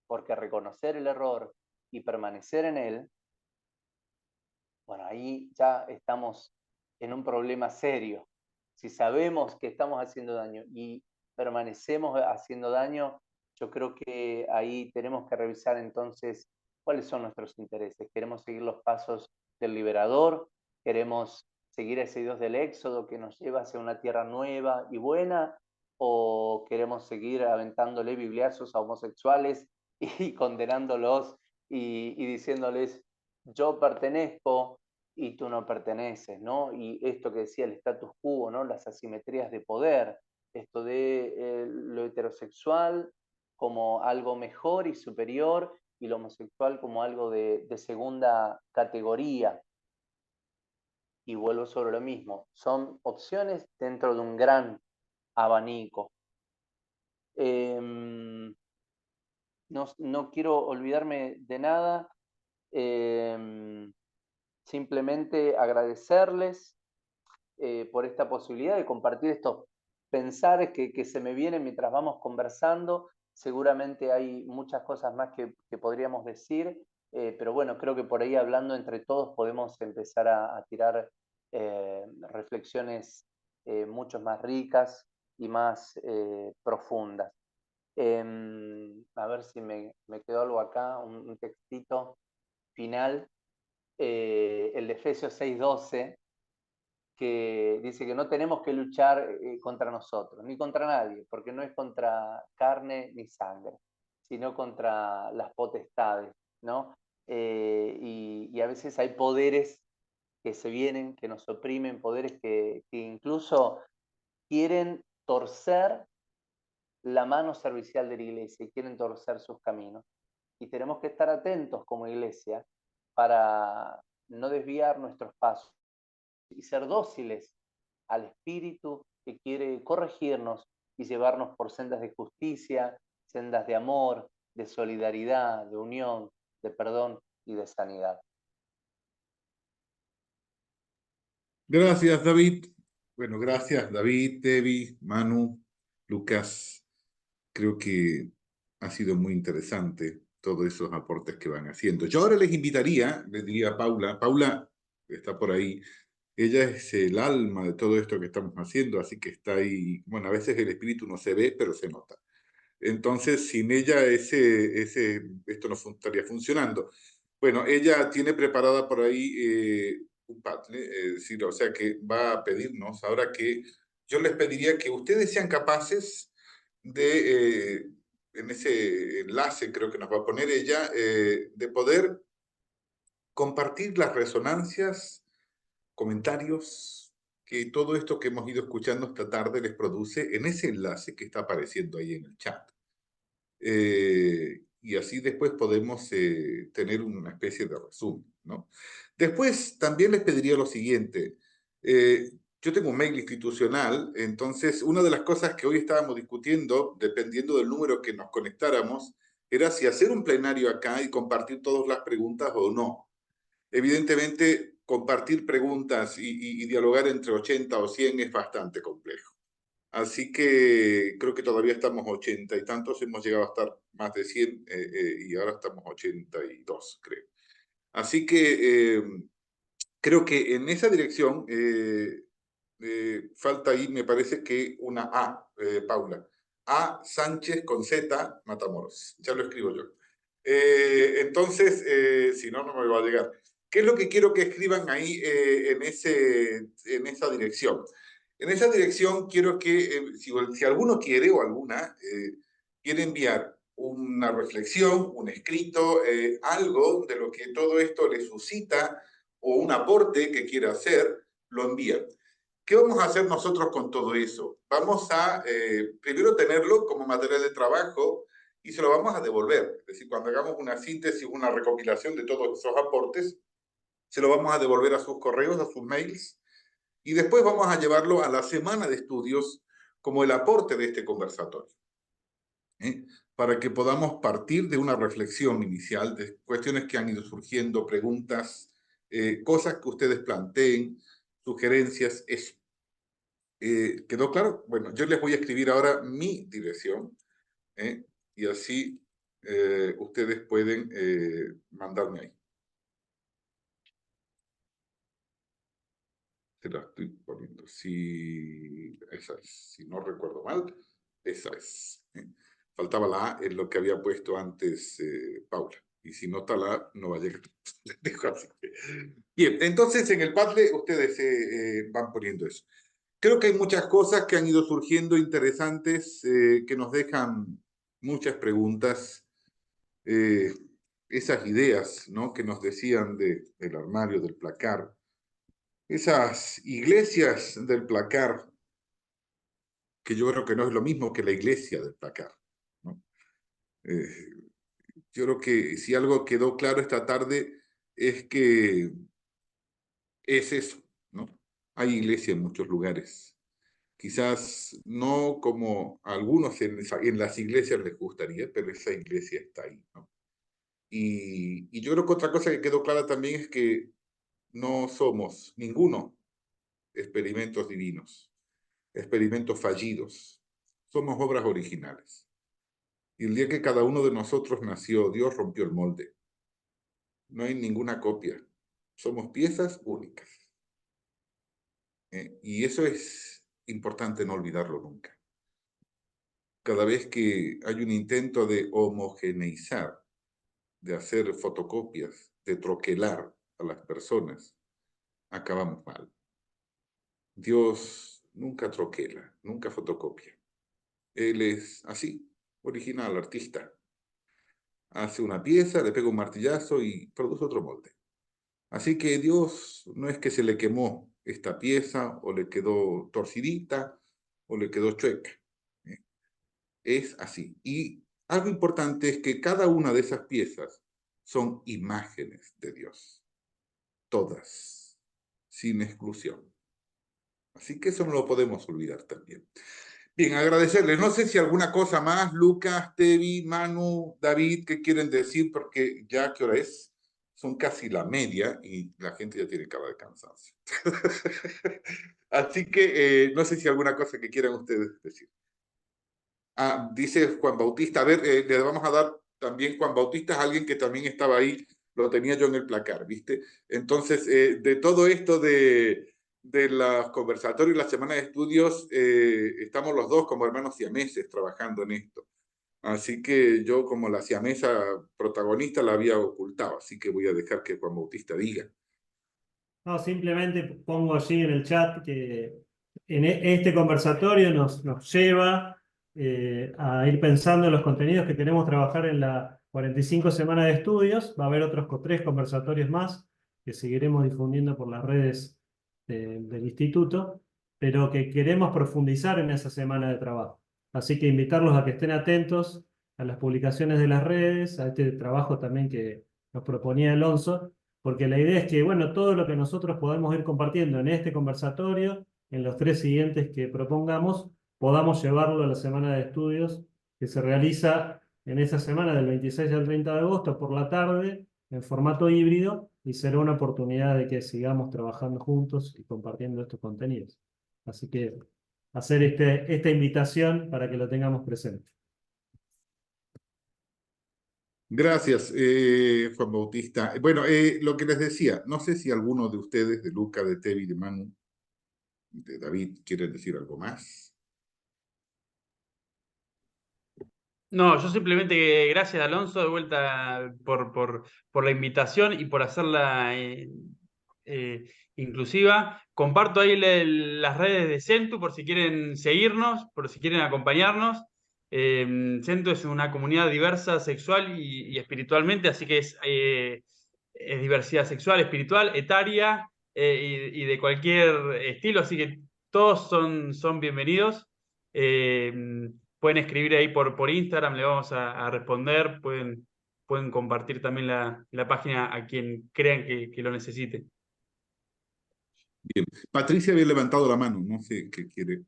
porque reconocer el error y permanecer en él, bueno, ahí ya estamos en un problema serio. Si sabemos que estamos haciendo daño y permanecemos haciendo daño, yo creo que ahí tenemos que revisar entonces cuáles son nuestros intereses. ¿Queremos seguir los pasos del liberador? ¿Queremos seguir ese Dios del Éxodo que nos lleva hacia una tierra nueva y buena? ¿O queremos seguir aventándole bibliazos a homosexuales y condenándolos y diciéndoles yo pertenezco y tú no perteneces, ¿no? Y esto que decía el status quo, ¿no? Las asimetrías de poder, esto de lo heterosexual como algo mejor y superior y lo homosexual como algo de segunda categoría. Y vuelvo sobre lo mismo, son opciones dentro de un gran abanico. No quiero olvidarme de nada. Simplemente agradecerles por esta posibilidad de compartir estos pensares que se me vienen mientras vamos conversando. Seguramente hay muchas cosas más que podríamos decir, pero bueno, creo que por ahí hablando entre todos podemos empezar a tirar reflexiones mucho más ricas y más profundas. A ver si me quedó algo acá, un textito final, el de Efesios 6:12, que dice que no tenemos que luchar contra nosotros, ni contra nadie, porque no es contra carne ni sangre, sino contra las potestades, ¿no? Y a veces hay poderes que se vienen, que nos oprimen, poderes que incluso quieren torcer la mano servicial de la iglesia y quieren torcer sus caminos. Y tenemos que estar atentos como iglesia para no desviar nuestros pasos y ser dóciles al Espíritu que quiere corregirnos y llevarnos por sendas de justicia, sendas de amor, de solidaridad, de unión, de perdón y de sanidad. Gracias, David. Bueno, gracias, David, Tevi, Manu, Lucas. Creo que ha sido muy interesante todos esos aportes que van haciendo. Yo ahora les invitaría, les diría a Paula está por ahí, ella es el alma de todo esto que estamos haciendo, así que está ahí, bueno, a veces el espíritu no se ve, pero se nota. Entonces, sin ella esto no estaría funcionando. Bueno, ella tiene preparada por ahí un Padlet, es decir, o sea que va a pedirnos, ahora que yo les pediría que ustedes sean capaces de, en ese enlace creo que nos va a poner ella, de poder compartir las resonancias, comentarios, que todo esto que hemos ido escuchando esta tarde les produce en ese enlace que está apareciendo ahí en el chat. Y así después podemos tener una especie de resumen, ¿no? Después también les pediría lo siguiente. Yo tengo un mail institucional, entonces una de las cosas que hoy estábamos discutiendo, dependiendo del número que nos conectáramos, era si hacer un plenario acá y compartir todas las preguntas o no. Evidentemente, compartir preguntas y dialogar entre 80 o 100 es bastante complejo. Así que creo que todavía estamos 80 y tantos, hemos llegado a estar más de 100 y ahora estamos 82, creo. Así que creo que en esa dirección falta ahí, me parece que una A, Paula. A Sánchez con Z, Matamoros. Ya lo escribo yo. Entonces, si no, no me va a llegar. ¿Qué es lo que quiero que escriban ahí en esa dirección? En esa dirección quiero que, si alguno quiere o alguna quiere enviar una reflexión, un escrito, algo de lo que todo esto le suscita o un aporte que quiera hacer, lo envía. ¿Qué vamos a hacer nosotros con todo eso? Vamos a primero tenerlo como material de trabajo y se lo vamos a devolver. Es decir, cuando hagamos una síntesis, una recopilación de todos esos aportes, se lo vamos a devolver a sus correos, a sus mails, y después vamos a llevarlo a la semana de estudios como el aporte de este conversatorio. Para que podamos partir de una reflexión inicial, de cuestiones que han ido surgiendo, preguntas, cosas que ustedes planteen, sugerencias, eso. ¿Quedó claro? Bueno, yo les voy a escribir ahora mi dirección, y así ustedes pueden mandarme ahí. Se la estoy poniendo. Esa es, si no recuerdo mal, esa es. Faltaba la A en lo que había puesto antes Paula. Y si no está la A, no va a llegar. Bien, entonces en el Padlet ustedes van poniendo eso. Creo que hay muchas cosas que han ido surgiendo interesantes, que nos dejan muchas preguntas. Esas ideas, ¿no?, que nos decían del armario, del placar. Esas iglesias del placar, que yo creo que no es lo mismo que la iglesia del placar, ¿no? Yo creo que si algo quedó claro esta tarde es que es eso, ¿no? Hay iglesia en muchos lugares. Quizás no como a algunos en las iglesias les gustaría, pero esa iglesia está ahí, ¿no? Y yo creo que otra cosa que quedó clara también es que no somos ninguno experimentos divinos, experimentos fallidos. Somos obras originales. Y el día que cada uno de nosotros nació, Dios rompió el molde. No hay ninguna copia. Somos piezas únicas. Y eso es importante no olvidarlo nunca. Cada vez que hay un intento de homogeneizar, de hacer fotocopias, de troquelar a las personas, acabamos mal. Dios nunca troquela, nunca fotocopia. Él es así, original, artista. Hace una pieza, le pega un martillazo y produce otro molde. Así que Dios no es que se le quemó esta pieza o le quedó torcidita o le quedó chueca. Es así. Y algo importante es que cada una de esas piezas son imágenes de Dios. Todas, sin exclusión. Así que eso no lo podemos olvidar también. Bien, agradecerles. No sé si alguna cosa más, Lucas, Tevi, Manu, David, ¿qué quieren decir? Porque ya, ¿qué hora es? Son casi la media y la gente ya tiene cara de cansancio. Así que no sé si alguna cosa que quieran ustedes decir. Ah, dice Juan Bautista. A ver, le vamos a dar también Juan Bautista, es alguien que también estaba ahí, lo tenía yo en el placar, ¿viste? Entonces, de todo esto de los conversatorios y la semana de estudios, estamos los dos como hermanos siameses trabajando en esto. Así que yo, como la siamesa protagonista, la había ocultado, así que voy a dejar que Juan Bautista diga. No, simplemente pongo allí en el chat que en este conversatorio nos lleva a ir pensando en los contenidos que queremos trabajar en la 45 semanas de estudios. Va a haber otros 3 conversatorios más que seguiremos difundiendo por las redes del instituto, pero que queremos profundizar en esa semana de trabajo. Así que invitarlos a que estén atentos a las publicaciones de las redes, a este trabajo también que nos proponía Alonso, porque la idea es que, bueno, todo lo que nosotros podemos ir compartiendo en este conversatorio, en los 3 siguientes que propongamos, podamos llevarlo a la semana de estudios que se realiza en esa semana del 26 al 30 de agosto por la tarde, en formato híbrido, y será una oportunidad de que sigamos trabajando juntos y compartiendo estos contenidos. Así que hacer esta invitación para que lo tengamos presente. Gracias, Juan Bautista. Bueno, lo que les decía, no sé si alguno de ustedes, de Luca, de Tevi, de Manu, de David, quieren decir algo más. No, yo simplemente gracias, Alonso, de vuelta por la invitación y por hacerla inclusiva. Comparto ahí las redes de Centu por si quieren seguirnos, por si quieren acompañarnos. Cento es una comunidad diversa sexual y espiritualmente, así que es diversidad sexual, espiritual, etaria y de cualquier estilo, así que todos son bienvenidos. Pueden escribir ahí por Instagram, le vamos a responder, pueden compartir también la página a quien crean que lo necesite. Bien. Patricia había levantado la mano, no sé qué quiere.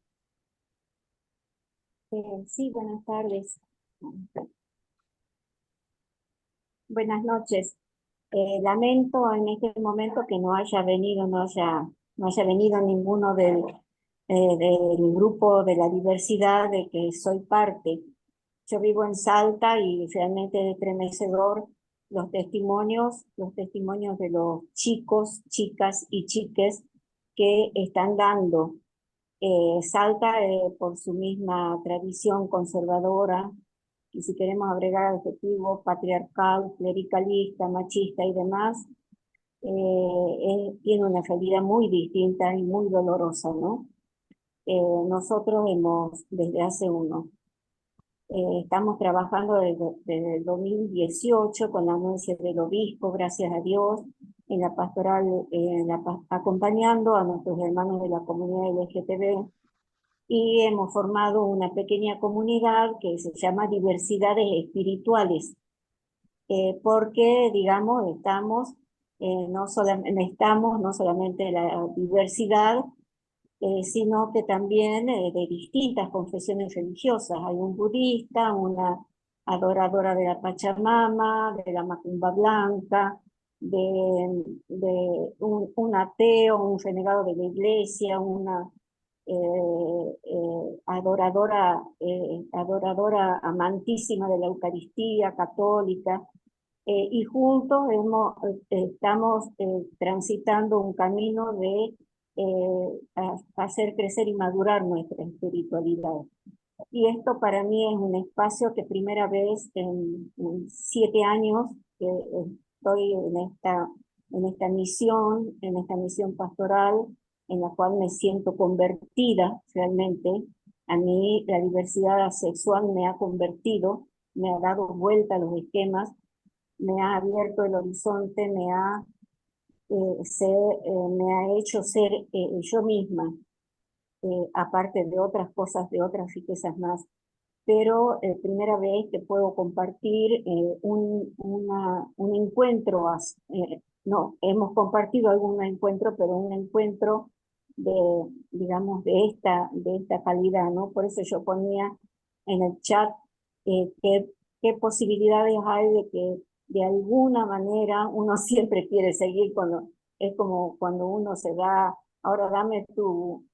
Sí, buenas tardes. Buenas noches. Lamento en este momento que no haya venido ninguno del grupo de la diversidad de que soy parte. Yo vivo en Salta y realmente es estremecedor los testimonios de los chicos, chicas y chiques que están dando. Salta por su misma tradición conservadora, y si queremos agregar adjetivos patriarcal, clericalista, machista y demás, tiene una realidad muy distinta y muy dolorosa, ¿no? Nosotros desde hace estamos trabajando desde el 2018 con la anuncia del obispo, gracias a Dios, en la pastoral, acompañando a nuestros hermanos de la comunidad LGTB, y hemos formado una pequeña comunidad que se llama Diversidades Espirituales, porque, digamos, no solamente la diversidad, sino que también de distintas confesiones religiosas. Hay un budista, una adoradora de la Pachamama, de la Macumba Blanca, un ateo, un renegado de la iglesia, una adoradora amantísima de la Eucaristía católica, y juntos estamos transitando un camino de hacer crecer y madurar nuestra espiritualidad. Y esto para mí es un espacio que primera vez en 7 años que estoy en esta misión pastoral, en la cual me siento convertida realmente. A mí la diversidad sexual me ha convertido, me ha dado vuelta a los esquemas, me ha abierto el horizonte, me ha hecho ser yo misma, aparte de otras cosas, de otras riquezas más. Pero primera vez que puedo compartir un encuentro, no, hemos compartido algún encuentro, pero un encuentro digamos, de esta calidad, ¿no? Por eso yo ponía en el chat qué posibilidades hay de que de alguna manera uno siempre quiere seguir es como cuando uno se da, ahora dame tu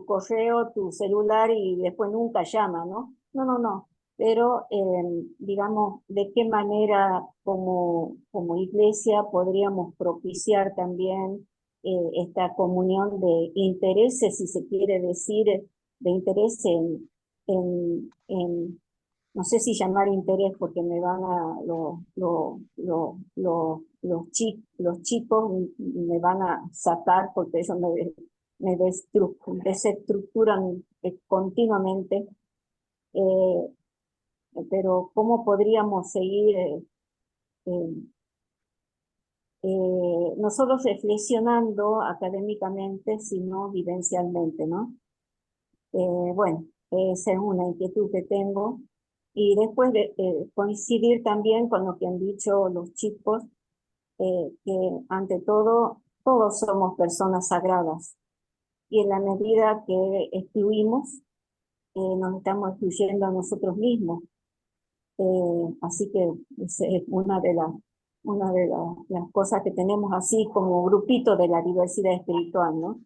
correo, tu celular y después nunca llama, ¿no? No. Pero, digamos, de qué manera como iglesia podríamos propiciar también esta comunión de intereses, si se quiere decir, de interés no sé si llamar interés porque me van a, los chicos me van a sacar porque ellos me desestructuran continuamente, pero ¿cómo podríamos seguir nosotros reflexionando académicamente, sino vivencialmente, ¿no? Bueno, esa es una inquietud que tengo. Y después de coincidir también con lo que han dicho los chicos, que ante todo, todos somos personas sagradas. Y en la medida que excluimos, nos estamos excluyendo a nosotros mismos. Así que esa es una de las cosas que tenemos así como grupito de la diversidad espiritual, ¿no?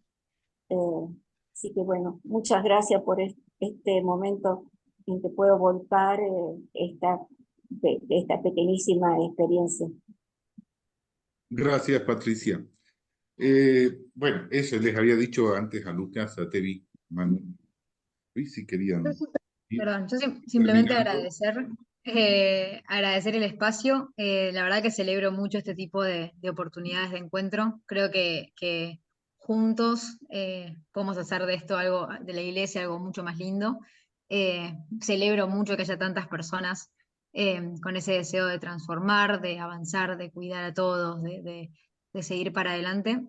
Así que bueno, muchas gracias por este momento en que puedo volcar esta pequeñísima experiencia. Gracias, Patricia. Bueno, eso les había dicho antes a Lucas, a Tevi, Manu, y si querían ir Perdón, yo simplemente terminando. agradecer el espacio. La verdad que celebro mucho este tipo de oportunidades de encuentro. Creo que juntos podemos hacer de esto algo, de la iglesia, algo mucho más lindo. Celebro mucho que haya tantas personas con ese deseo de transformar, de avanzar, de cuidar a todos, de seguir para adelante.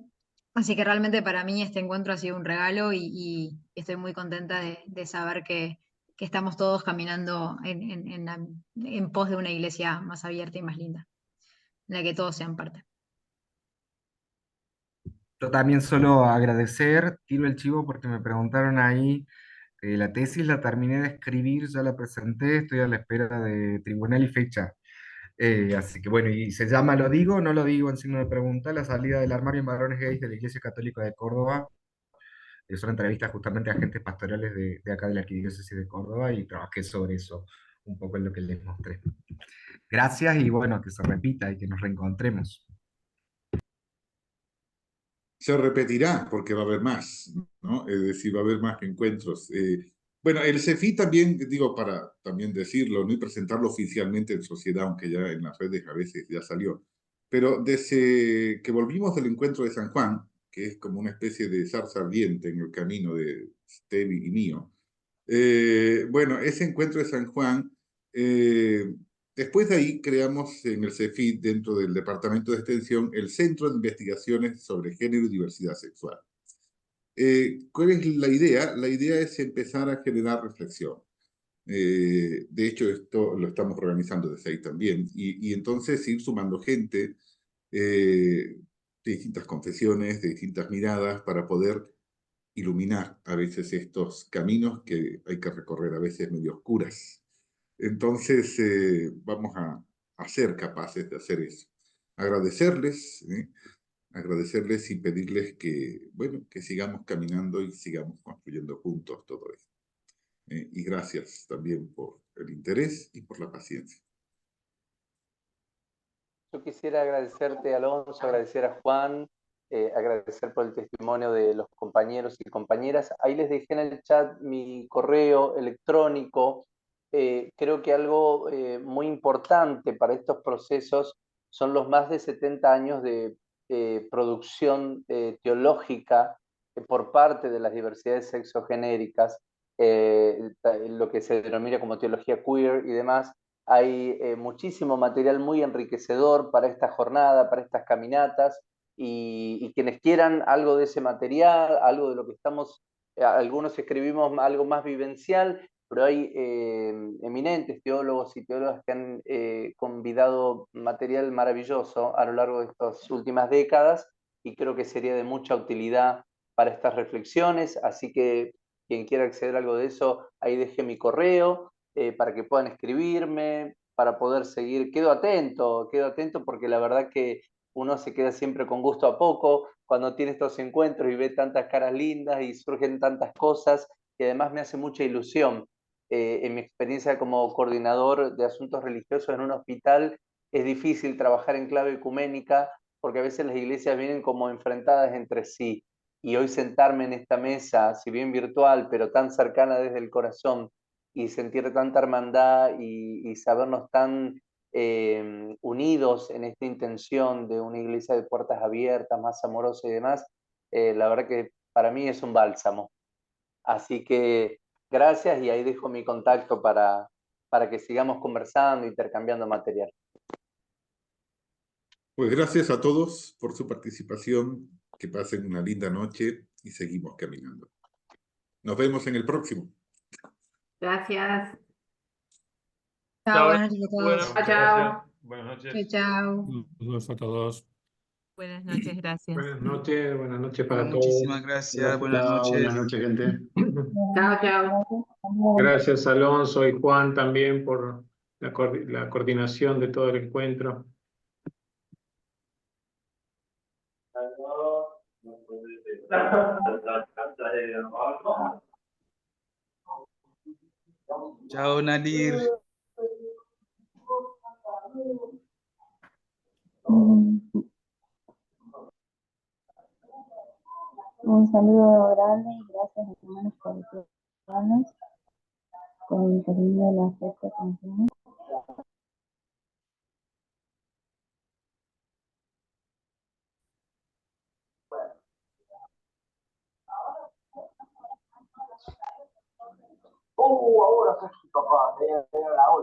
Así que realmente para mí este encuentro ha sido un regalo y estoy muy contenta de saber que estamos todos caminando en pos de una iglesia más abierta y más linda, en la que todos sean parte. Yo también solo agradecer, tiro el chivo porque me preguntaron ahí, la tesis la terminé de escribir, ya la presenté, estoy a la espera de tribunal y fecha. Así que bueno, y se llama Lo digo, no lo digo en signo de pregunta, la salida del armario en varones gays de la Iglesia Católica de Córdoba. Son entrevistas justamente a agentes pastorales de acá de la Arquidiócesis de Córdoba y trabajé sobre eso, un poco en lo que les mostré. Gracias y bueno, que se repita y que nos reencontremos. Se repetirá porque va a haber más, ¿no? Es decir, va a haber más encuentros. Bueno, el CEFI también, digo, para también decirlo, ¿no? Y presentarlo oficialmente en sociedad, aunque ya en las redes a veces ya salió. Pero desde que volvimos del encuentro de San Juan, que es como una especie de zarza ardiente en el camino de Stevie y mío, bueno, ese encuentro de San Juan, después de ahí creamos en el CEFI, dentro del Departamento de Extensión, el Centro de Investigaciones sobre Género y Diversidad Sexual. ¿Cuál es la idea? La idea es empezar a generar reflexión. De hecho, esto lo estamos organizando desde ahí también. Y entonces ir sumando gente de distintas confesiones, de distintas miradas, para poder iluminar a veces estos caminos que hay que recorrer a veces medio oscuras. Entonces, vamos a ser capaces de hacer eso. Agradecerles, agradecerles y pedirles que, bueno, que sigamos caminando y sigamos construyendo juntos todo esto. Y gracias también por el interés y por la paciencia. Yo quisiera agradecerte, Alonso, agradecer a Juan, agradecer por el testimonio de los compañeros y compañeras. Ahí les dejé en el chat mi correo electrónico. Creo que algo muy importante para estos procesos son los más de 70 años de producción teológica por parte de las diversidades sexogenéricas, lo que se denomina como teología queer y demás. Hay muchísimo material muy enriquecedor para esta jornada, para estas caminatas, y quienes quieran algo de ese material, algo de lo que estamos, algunos escribimos algo más vivencial, pero hay eminentes teólogos y teólogas que han convidado material maravilloso a lo largo de estas últimas décadas, y creo que sería de mucha utilidad para estas reflexiones, así que quien quiera acceder a algo de eso, ahí deje mi correo. Para que puedan escribirme, para poder seguir. Quedo atento porque la verdad que uno se queda siempre con gusto a poco cuando tiene estos encuentros y ve tantas caras lindas y surgen tantas cosas, y además me hace mucha ilusión. En mi experiencia como coordinador de asuntos religiosos en un hospital, es difícil trabajar en clave ecuménica porque a veces las iglesias vienen como enfrentadas entre sí. Y hoy sentarme en esta mesa, si bien virtual, pero tan cercana desde el corazón, y sentir tanta hermandad y sabernos tan unidos en esta intención de una iglesia de puertas abiertas, más amorosa y demás, la verdad que para mí es un bálsamo. Así que gracias, y ahí dejo mi contacto para que sigamos conversando, intercambiando material. Pues gracias a todos por su participación, que pasen una linda noche y seguimos caminando. Nos vemos en el próximo. Gracias. Chao, buenas noches a Bueno, todos. muchas gracias. Buenas noches. Chao. Saludos a todos. Buenas noches, gracias. Buenas noches para Muchísimas todos. gracias, buenas Chao, noches. buenas noches, gente. Chao. Gracias, Alonso y Juan, también por la coordinación de todo el encuentro. Chao, Nalir. Un saludo grande y gracias a los hermanos colombianos por el cariño y el afecto que nos tienen. ahora soy papá, tenía la